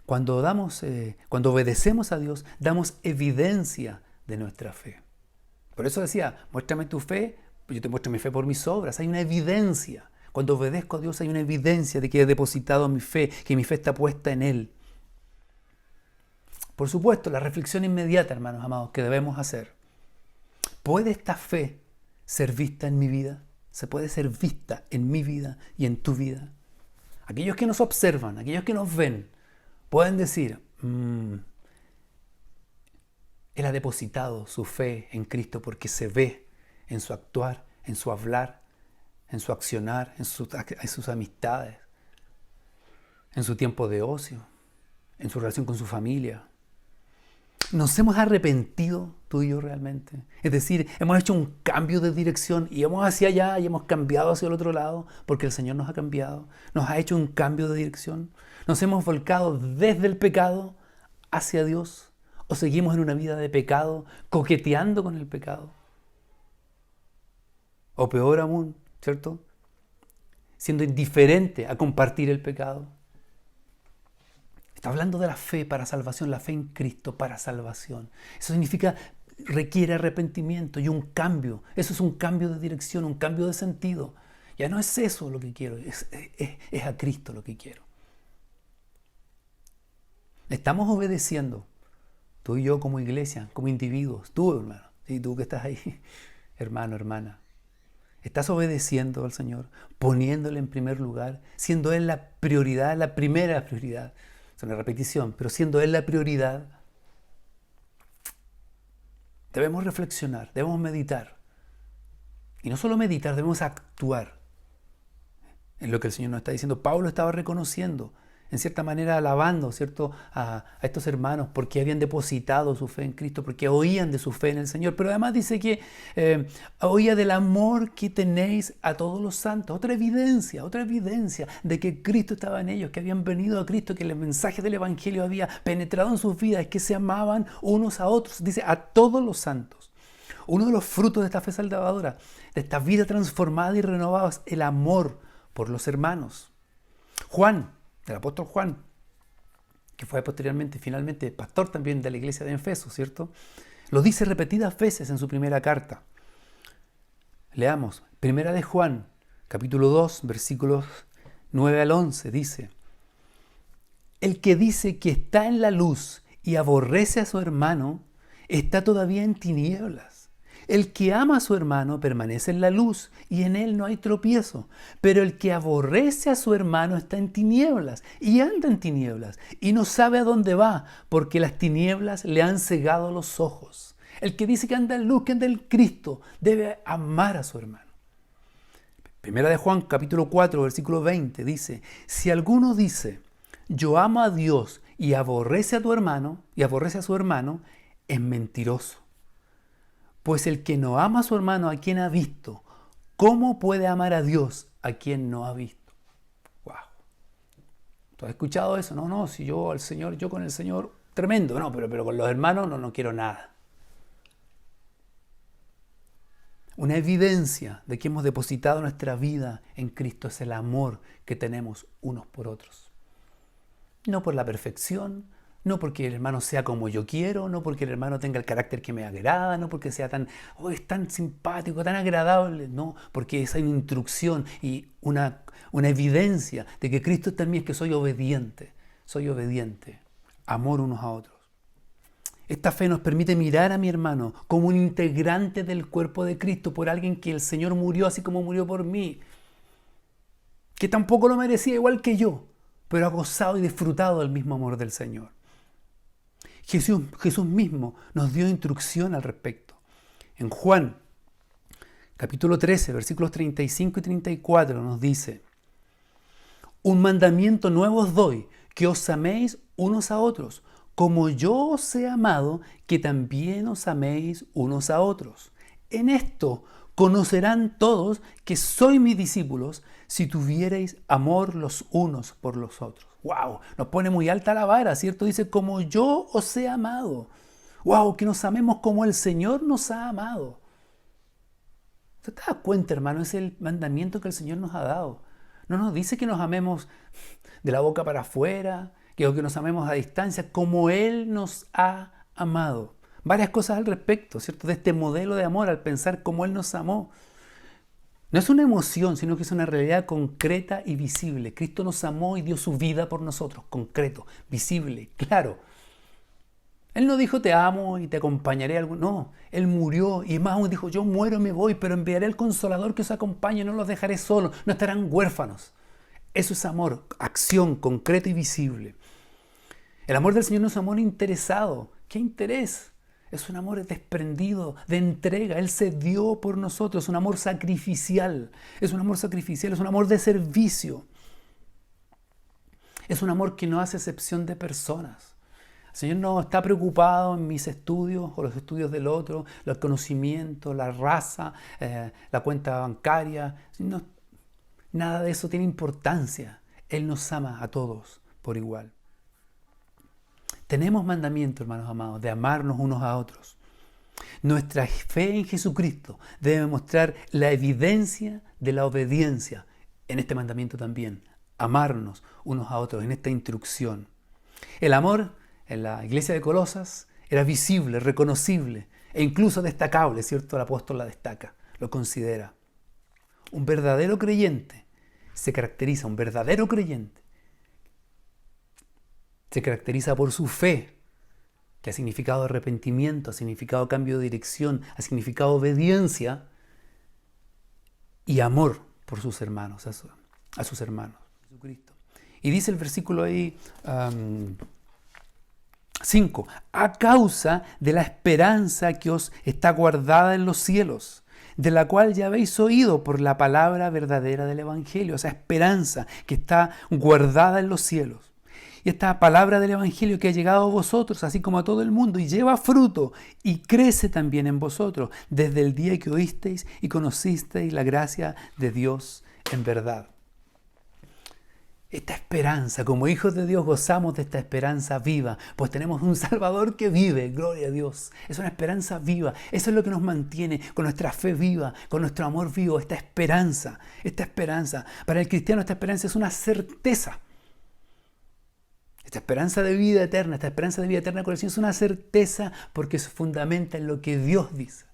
[SPEAKER 8] Cuando obedecemos a Dios, damos evidencia de nuestra fe. Por eso decía, muéstrame tu fe, yo te muestro mi fe por mis obras. Hay una evidencia. Cuando obedezco a Dios hay una evidencia de que he depositado mi fe, que mi fe está puesta en Él. Por supuesto, la reflexión inmediata, hermanos amados, que debemos hacer. ¿Puede esta fe ser vista en mi vida? ¿Se puede ser vista en mi vida y en tu vida? Aquellos que nos observan, aquellos que nos ven, pueden decir, Él ha depositado su fe en Cristo porque se ve en su actuar, en su hablar, en su accionar, en sus amistades, en su tiempo de ocio, en su relación con su familia. ¿Nos hemos arrepentido tú y yo realmente? Es decir, hemos hecho un cambio de dirección y hemos hacia allá y hemos cambiado hacia el otro lado porque el Señor nos ha cambiado, nos ha hecho un cambio de dirección. Nos hemos volcado desde el pecado hacia Dios. ¿O seguimos en una vida de pecado, coqueteando con el pecado? O peor aún, ¿cierto? Siendo indiferente a compartir el pecado. Está hablando de la fe para salvación, la fe en Cristo para salvación. Eso significa, requiere arrepentimiento y un cambio. Eso es un cambio de dirección, un cambio de sentido. Ya no es eso lo que quiero, es a Cristo lo que quiero. Estamos obedeciendo. Tú y yo como iglesia, como individuos, tú hermano, y tú que estás ahí, hermano, hermana, estás obedeciendo al Señor, poniéndole en primer lugar, siendo Él la prioridad, la primera prioridad. Es una repetición, pero siendo Él la prioridad, debemos reflexionar, debemos meditar. Y no solo meditar, debemos actuar en lo que el Señor nos está diciendo. Pablo estaba reconociendo, en cierta manera alabando, ¿cierto?, a estos hermanos porque habían depositado su fe en Cristo, porque oían de su fe en el Señor. Pero además dice que oía del amor que tenéis a todos los santos. Otra evidencia de que Cristo estaba en ellos, que habían venido a Cristo, que el mensaje del Evangelio había penetrado en sus vidas, que se amaban unos a otros. Dice, a todos los santos. Uno de los frutos de esta fe salvadora, de esta vida transformada y renovada, es el amor por los hermanos. Juan, del apóstol Juan, que fue posteriormente, finalmente, pastor también de la iglesia de Éfeso, ¿cierto? Lo dice repetidas veces en su primera carta. Leamos, primera de Juan, capítulo 2, versículos 9 al 11, dice: El que dice que está en la luz y aborrece a su hermano, está todavía en tinieblas. El que ama a su hermano permanece en la luz y en él no hay tropiezo. Pero el que aborrece a su hermano está en tinieblas y anda en tinieblas y no sabe a dónde va porque las tinieblas le han cegado los ojos. El que dice que anda en luz, que anda en Cristo, debe amar a su hermano. Primera de Juan, capítulo 4, versículo 20, dice: Si alguno dice, yo amo a Dios y aborrece a tu hermano, y aborrece a su hermano, es mentiroso. Pues el que no ama a su hermano a quien ha visto, ¿cómo puede amar a Dios a quien no ha visto? ¡Wow! ¿Tú has escuchado eso? No, si yo al Señor, yo con el Señor, tremendo. No, pero con los hermanos no quiero nada. Una evidencia de que hemos depositado nuestra vida en Cristo es el amor que tenemos unos por otros. No por la perfección, no porque el hermano sea como yo quiero, no porque el hermano tenga el carácter que me agrada, no porque sea es tan simpático, tan agradable, no, porque esa es una instrucción y una evidencia de que Cristo también es que soy obediente, amor unos a otros. Esta fe nos permite mirar a mi hermano como un integrante del cuerpo de Cristo, por alguien que el Señor murió así como murió por mí, que tampoco lo merecía igual que yo, pero ha gozado y disfrutado del mismo amor del Señor. Jesús mismo nos dio instrucción al respecto. En Juan, capítulo 13, versículos 35 y 34 nos dice: Un mandamiento nuevo os doy, que os améis unos a otros, como yo os he amado, que también os améis unos a otros. en esto conocerán todos que sois mis discípulos si tuvierais amor los unos por los otros. ¡Wow! Nos pone muy alta la vara, ¿cierto? Dice, como yo os he amado. ¡Wow! Que nos amemos como el Señor nos ha amado. ¿Te das cuenta, hermano? Es el mandamiento que el Señor nos ha dado. No nos dice que nos amemos de la boca para afuera, que nos amemos a distancia, como Él nos ha amado. Varias cosas al respecto, ¿cierto? De este modelo de amor, al pensar cómo Él nos amó. No es una emoción, sino que es una realidad concreta y visible. Cristo nos amó y dio su vida por nosotros, concreto, visible, claro. Él no dijo, te amo y te acompañaré. No, Él murió y más aún dijo, yo muero y me voy, pero enviaré al Consolador que os acompañe, no los dejaré solos, no estarán huérfanos. Eso es amor, acción concreta y visible. El amor del Señor no es amor interesado. ¿Qué interés? Es un amor desprendido, de entrega. Él se dio por nosotros, es un amor sacrificial. Es un amor sacrificial, es un amor de servicio. Es un amor que no hace excepción de personas. El Señor no está preocupado en mis estudios o los estudios del otro, el conocimiento, la raza, la cuenta bancaria. No, nada de eso tiene importancia. Él nos ama a todos por igual. Tenemos mandamiento, hermanos amados, de amarnos unos a otros. Nuestra fe en Jesucristo debe mostrar la evidencia de la obediencia en este mandamiento también. Amarnos unos a otros en esta instrucción. El amor en la iglesia de Colosas era visible, reconocible e incluso destacable, ¿cierto? El apóstol la destaca, lo considera. Un verdadero creyente se caracteriza por su fe, que ha significado arrepentimiento, ha significado cambio de dirección, ha significado obediencia y amor por sus hermanos, a sus hermanos. Jesucristo. Y dice el versículo ahí 5, a causa de la esperanza que os está guardada en los cielos, de la cual ya habéis oído por la palabra verdadera del Evangelio, esa esperanza que está guardada en los cielos. Y esta palabra del Evangelio que ha llegado a vosotros, así como a todo el mundo, y lleva fruto y crece también en vosotros, desde el día que oísteis y conocisteis la gracia de Dios en verdad. Esta esperanza, como hijos de Dios, gozamos de esta esperanza viva, pues tenemos un Salvador que vive, gloria a Dios. Es una esperanza viva, eso es lo que nos mantiene con nuestra fe viva, con nuestro amor vivo, esta esperanza. Para el cristiano esta esperanza es una certeza. Esta esperanza de vida eterna con el Señor es una certeza porque se fundamenta en lo que Dios dice.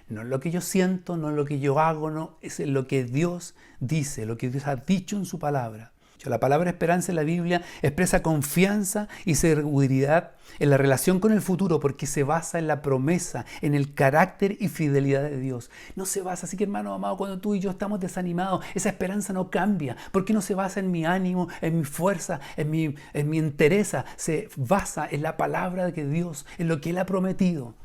[SPEAKER 8] No en lo que yo siento, no en lo que yo hago, no, es en lo que Dios dice, lo que Dios ha dicho en su palabra. La palabra esperanza en la Biblia expresa confianza y seguridad en la relación con el futuro porque se basa en la promesa, en el carácter y fidelidad de Dios. No se basa, así que hermano amado, cuando tú y yo estamos desanimados, esa esperanza no cambia porque no se basa en mi ánimo, en mi fuerza, en mi entereza. Se basa en la palabra de Dios, en lo que Él ha prometido.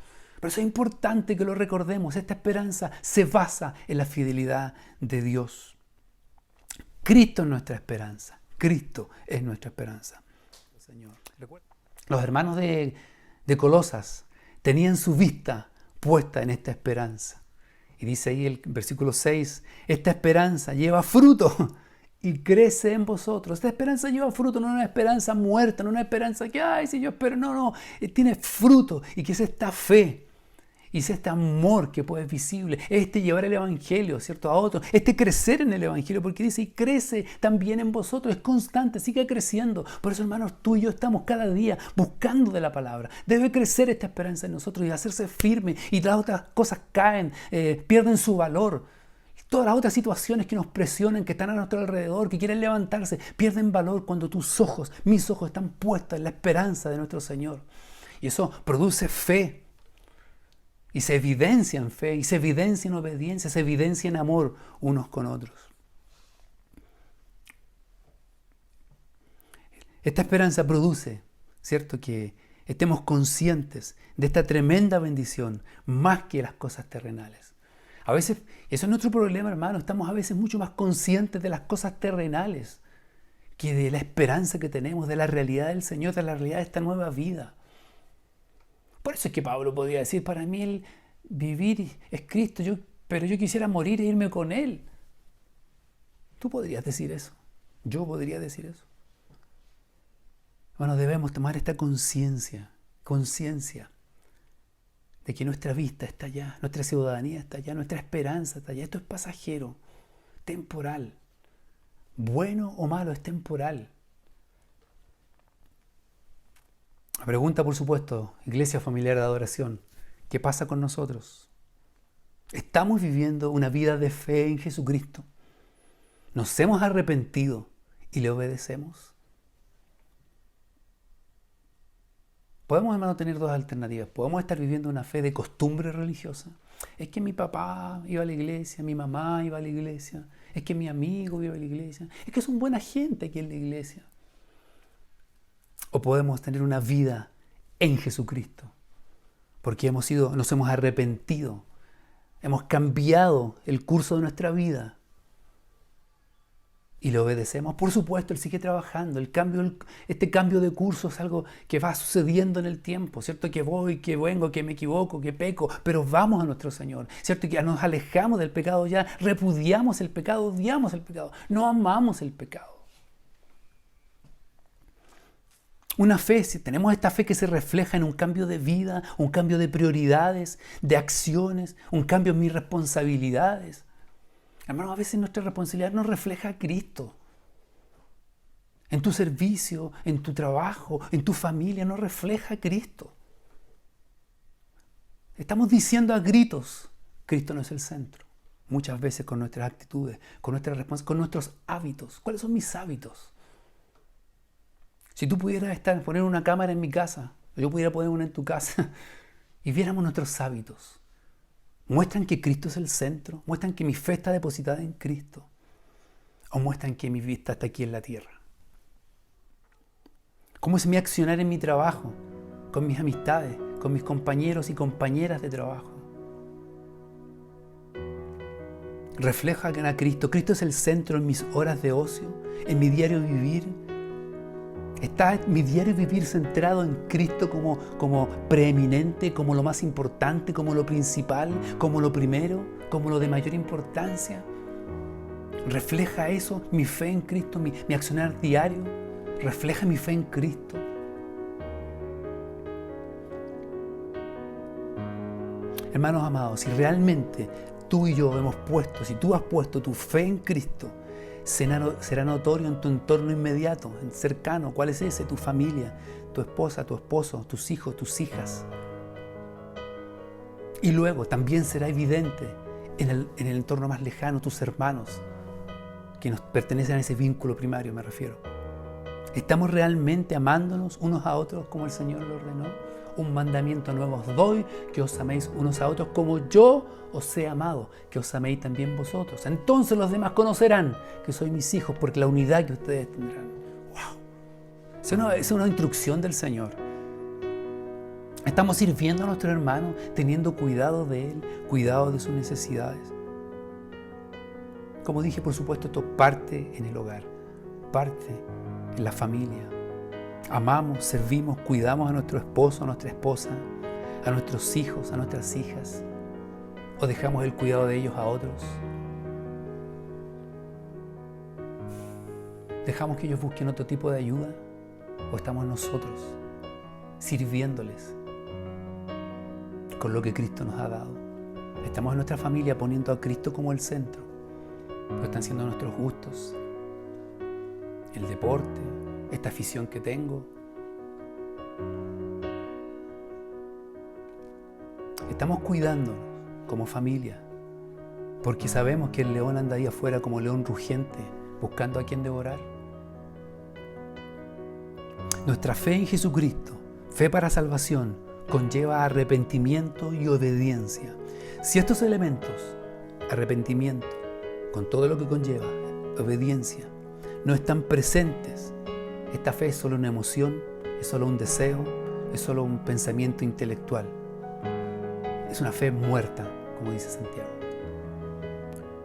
[SPEAKER 8] Por eso es importante que lo recordemos. Esta esperanza se basa en la fidelidad de Dios. Cristo es nuestra esperanza. Cristo es nuestra esperanza. Señor. Los hermanos de Colosas tenían su vista puesta en esta esperanza. Y dice ahí el versículo 6, esta esperanza lleva fruto y crece en vosotros. Esta esperanza lleva fruto, no es una esperanza muerta, no es una esperanza que, ay, si yo espero, no, tiene fruto. Y que es esta fe. Y es este amor que puede ser visible, llevar el Evangelio, ¿cierto?, a otros, crecer en el Evangelio, porque dice, y crece también en vosotros, es constante, sigue creciendo. Por eso, hermanos, tú y yo estamos cada día buscando de la palabra. Debe crecer esta esperanza en nosotros y hacerse firme, y las otras cosas caen, pierden su valor. Todas las otras situaciones que nos presionan, que están a nuestro alrededor, que quieren levantarse, pierden valor cuando mis ojos están puestos en la esperanza de nuestro Señor. Y eso produce fe. Y se evidencia en fe, y se evidencia en obediencia, se evidencia en amor unos con otros. Esta esperanza produce, ¿cierto?, que estemos conscientes de esta tremenda bendición más que las cosas terrenales. A veces, eso es nuestro problema, hermano, estamos a veces mucho más conscientes de las cosas terrenales que de la esperanza que tenemos, de la realidad del Señor, de la realidad de esta nueva vida. Por eso es que Pablo podía decir, para mí vivir es Cristo, pero yo quisiera morir e irme con Él. Tú podrías decir eso. Yo podría decir eso. Bueno, debemos tomar esta conciencia de que nuestra vista está allá, nuestra ciudadanía está allá, nuestra esperanza está allá. Esto es pasajero, temporal. Bueno o malo, es temporal. La pregunta, por supuesto, Iglesia Familiar de Adoración, ¿qué pasa con nosotros? ¿Estamos viviendo una vida de fe en Jesucristo? ¿Nos hemos arrepentido y le obedecemos? Podemos, hermano, tener dos alternativas. Podemos estar viviendo una fe de costumbre religiosa. Es que mi papá iba a la iglesia, mi mamá iba a la iglesia, es que mi amigo iba a la iglesia, es que son buena gente aquí en la iglesia. O podemos tener una vida en Jesucristo, porque nos hemos arrepentido, hemos cambiado el curso de nuestra vida y le obedecemos. Por supuesto, Él sigue trabajando. Este cambio de curso es algo que va sucediendo en el tiempo, ¿cierto? Que voy, que vengo, que me equivoco, que peco, pero vamos a nuestro Señor, ¿cierto? Que nos alejamos del pecado ya, repudiamos el pecado, odiamos el pecado, no amamos el pecado. Una fe, si tenemos esta fe que se refleja en un cambio de vida, un cambio de prioridades, de acciones, un cambio en mis responsabilidades. Hermanos, a veces nuestra responsabilidad no refleja a Cristo. En tu servicio, en tu trabajo, en tu familia, no refleja a Cristo. Estamos diciendo a gritos, Cristo no es el centro. Muchas veces con nuestras actitudes, con nuestros hábitos. ¿Cuáles son mis hábitos? Si tú pudieras poner una cámara en mi casa, o yo pudiera poner una en tu casa, y viéramos nuestros hábitos, ¿muestran que Cristo es el centro? ¿Muestran que mi fe está depositada en Cristo? ¿O muestran que mi vista está aquí en la tierra? ¿Cómo es mi accionar en mi trabajo, con mis amistades, con mis compañeros y compañeras de trabajo? ¿Reflejan a Cristo? ¿Cristo es el centro en mis horas de ocio, en mi diario vivir? ¿Está mi diario vivir centrado en Cristo como preeminente, como lo más importante, como lo principal, como lo primero, como lo de mayor importancia? ¿Refleja eso mi fe en Cristo, mi accionar diario? ¿Refleja mi fe en Cristo? Hermanos amados, si realmente tú y yo si tú has puesto tu fe en Cristo, será notorio en tu entorno inmediato, cercano. ¿Cuál es ese? Tu familia, tu esposa, tu esposo, tus hijos, tus hijas. Y luego también será evidente en el entorno más lejano, tus hermanos, que nos pertenecen a ese vínculo primario, me refiero. ¿Estamos realmente amándonos unos a otros como el Señor lo ordenó? Un mandamiento nuevo os doy, que os améis unos a otros como yo os he amado, que os améis también vosotros. Entonces los demás conocerán que sois mis hijos, porque la unidad que ustedes tendrán. ¡Wow! Es una instrucción del Señor. Estamos sirviendo a nuestro hermano, teniendo cuidado de él, cuidado de sus necesidades. Como dije, por supuesto, esto parte en el hogar, parte en la familia. Amamos, servimos, cuidamos a nuestro esposo, a nuestra esposa, a nuestros hijos, a nuestras hijas, o dejamos el cuidado de ellos a otros. ¿Dejamos que ellos busquen otro tipo de ayuda? ¿O estamos nosotros sirviéndoles con lo que Cristo nos ha dado? Estamos en nuestra familia poniendo a Cristo como el centro, pero están siendo nuestros gustos, el deporte, esta afición que tengo. Estamos cuidándonos como familia, porque sabemos que el león anda ahí afuera como león rugiente, buscando a quien devorar. Nuestra fe en Jesucristo, fe para salvación, conlleva arrepentimiento y obediencia. Si estos elementos, arrepentimiento, con todo lo que conlleva, obediencia, no están presentes, esta fe es solo una emoción, es solo un deseo, es solo un pensamiento intelectual. Es una fe muerta, como dice Santiago.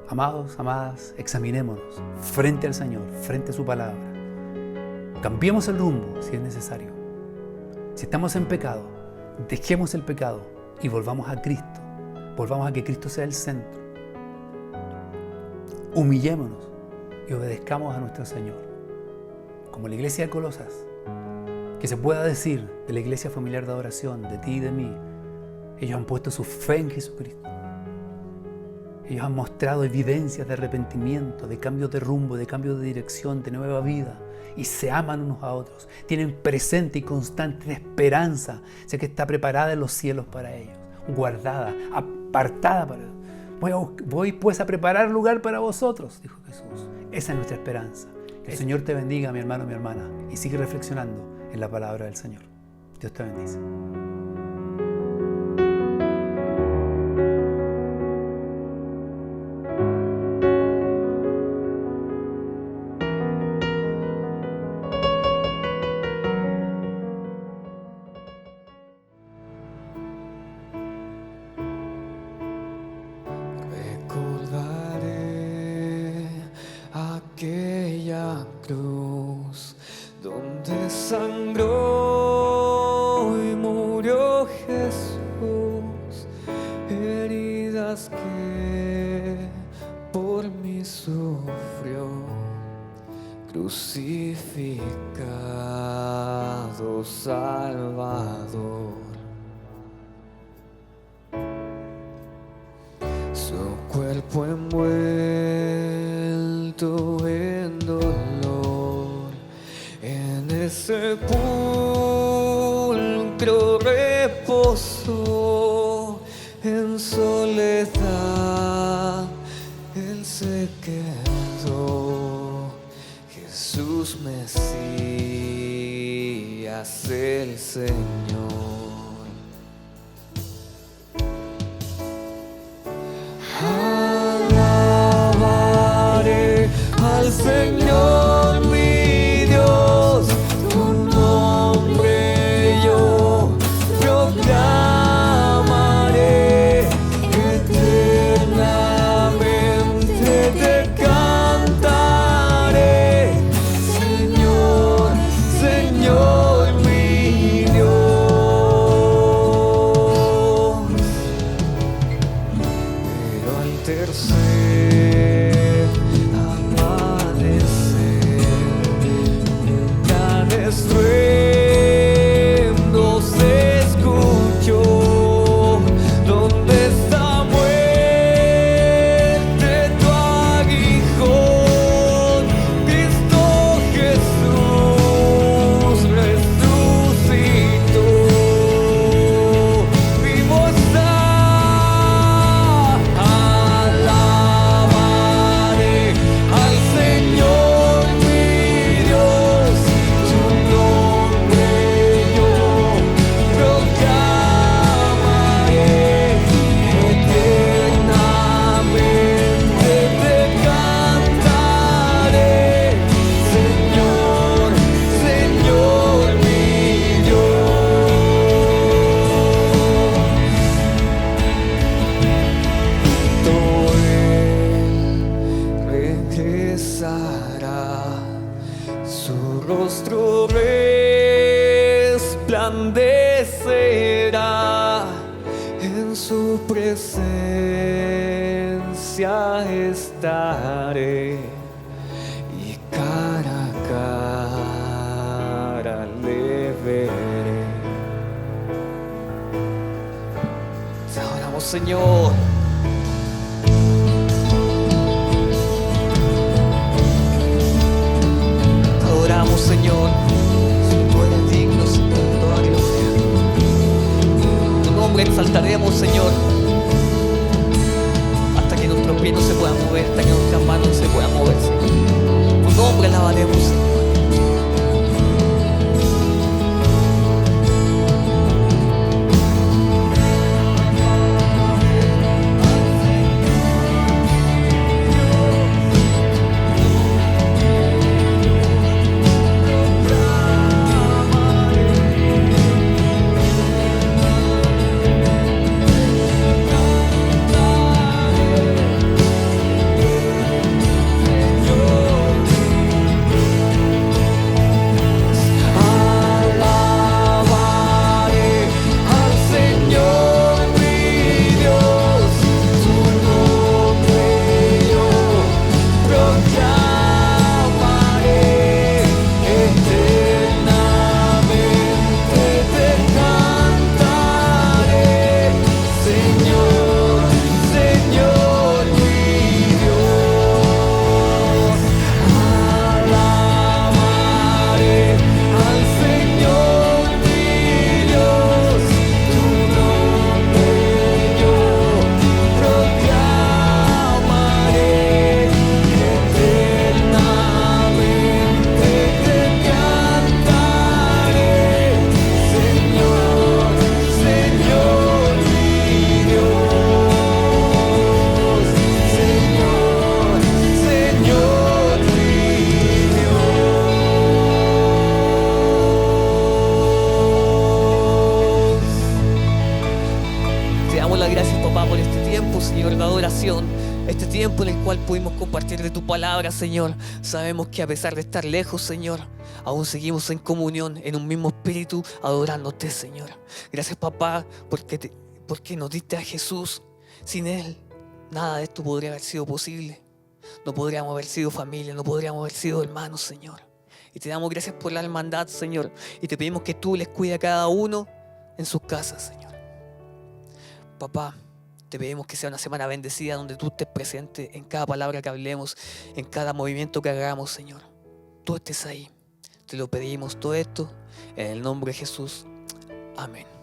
[SPEAKER 8] Amados, amadas, examinémonos frente al Señor, frente a su palabra. Cambiemos el rumbo si es necesario. Si estamos en pecado, dejemos el pecado y volvamos a Cristo Volvamos a que Cristo sea el centro. Humillémonos y obedezcamos a nuestro Señor. Como la iglesia de Colosas, que se pueda decir de la iglesia familiar de adoración, de ti y de mí, ellos han puesto su fe en Jesucristo. Ellos han mostrado evidencias de arrepentimiento, de cambio de rumbo, de cambio de dirección, de nueva vida. Y se aman unos a otros. Tienen presente y constante esperanza. Sé que está preparada en los cielos para ellos. Guardada, apartada para ellos. Voy pues a preparar lugar para vosotros, dijo Jesús. Esa es nuestra esperanza. Que el Señor te bendiga, mi hermano, mi hermana. Y sigue reflexionando en la palabra del Señor. Dios te bendice.
[SPEAKER 3] Aquella cruz donde sangró y murió Jesús, heridas que por mí sufrió, crucificado Salvador. Su cuerpo envuelto en dolor, en el sepulcro reposó, en soledad él se quedó. Jesús Mesías, el Señor. Alabaré al Señor mi Dios, tu nombre yo proclamaré, eternamente te cantaré, Señor, Señor mi Dios. Pero al tercer amanecer, gran estruendo se escuchó, donde está muerte tu aguijón, Cristo Jesús resucitó, vivo está. Alabaré al Señor mi Dios, su nombre yo proclamaré, eternamente te cantaré, Señor, Señor mi Dios. Él regresará, su rostro resplandecerá, en su presencia estaré, y cara a cara le veré. Te adoramos, Señor. Te adoramos, Señor. Tú eres digno, Señor, de toda gloria. Tu nombre exaltaremos, Señor, hasta que nuestros pies no se puedan mover, hasta que nuestras manos no se puedan mover, Señor. Tu nombre alabaremos, Señor. este tiempo en el cual pudimos compartir de tu palabra, Señor. Sabemos que a pesar de estar lejos, Señor, aún seguimos en comunión, en un mismo espíritu, adorándote, Señor. Gracias, papá, porque nos diste a Jesús. Sin Él, nada de esto podría haber sido posible. No podríamos haber sido familia, no podríamos haber sido hermanos, Señor. Y te damos gracias por la hermandad, Señor. Y te pedimos que tú les cuides a cada uno en sus casas, Señor. Papá, te pedimos que sea una semana bendecida donde tú estés presente en cada palabra que hablemos, en cada movimiento que hagamos, Señor. Tú estés ahí. Te lo pedimos todo esto en el nombre de Jesús. Amén.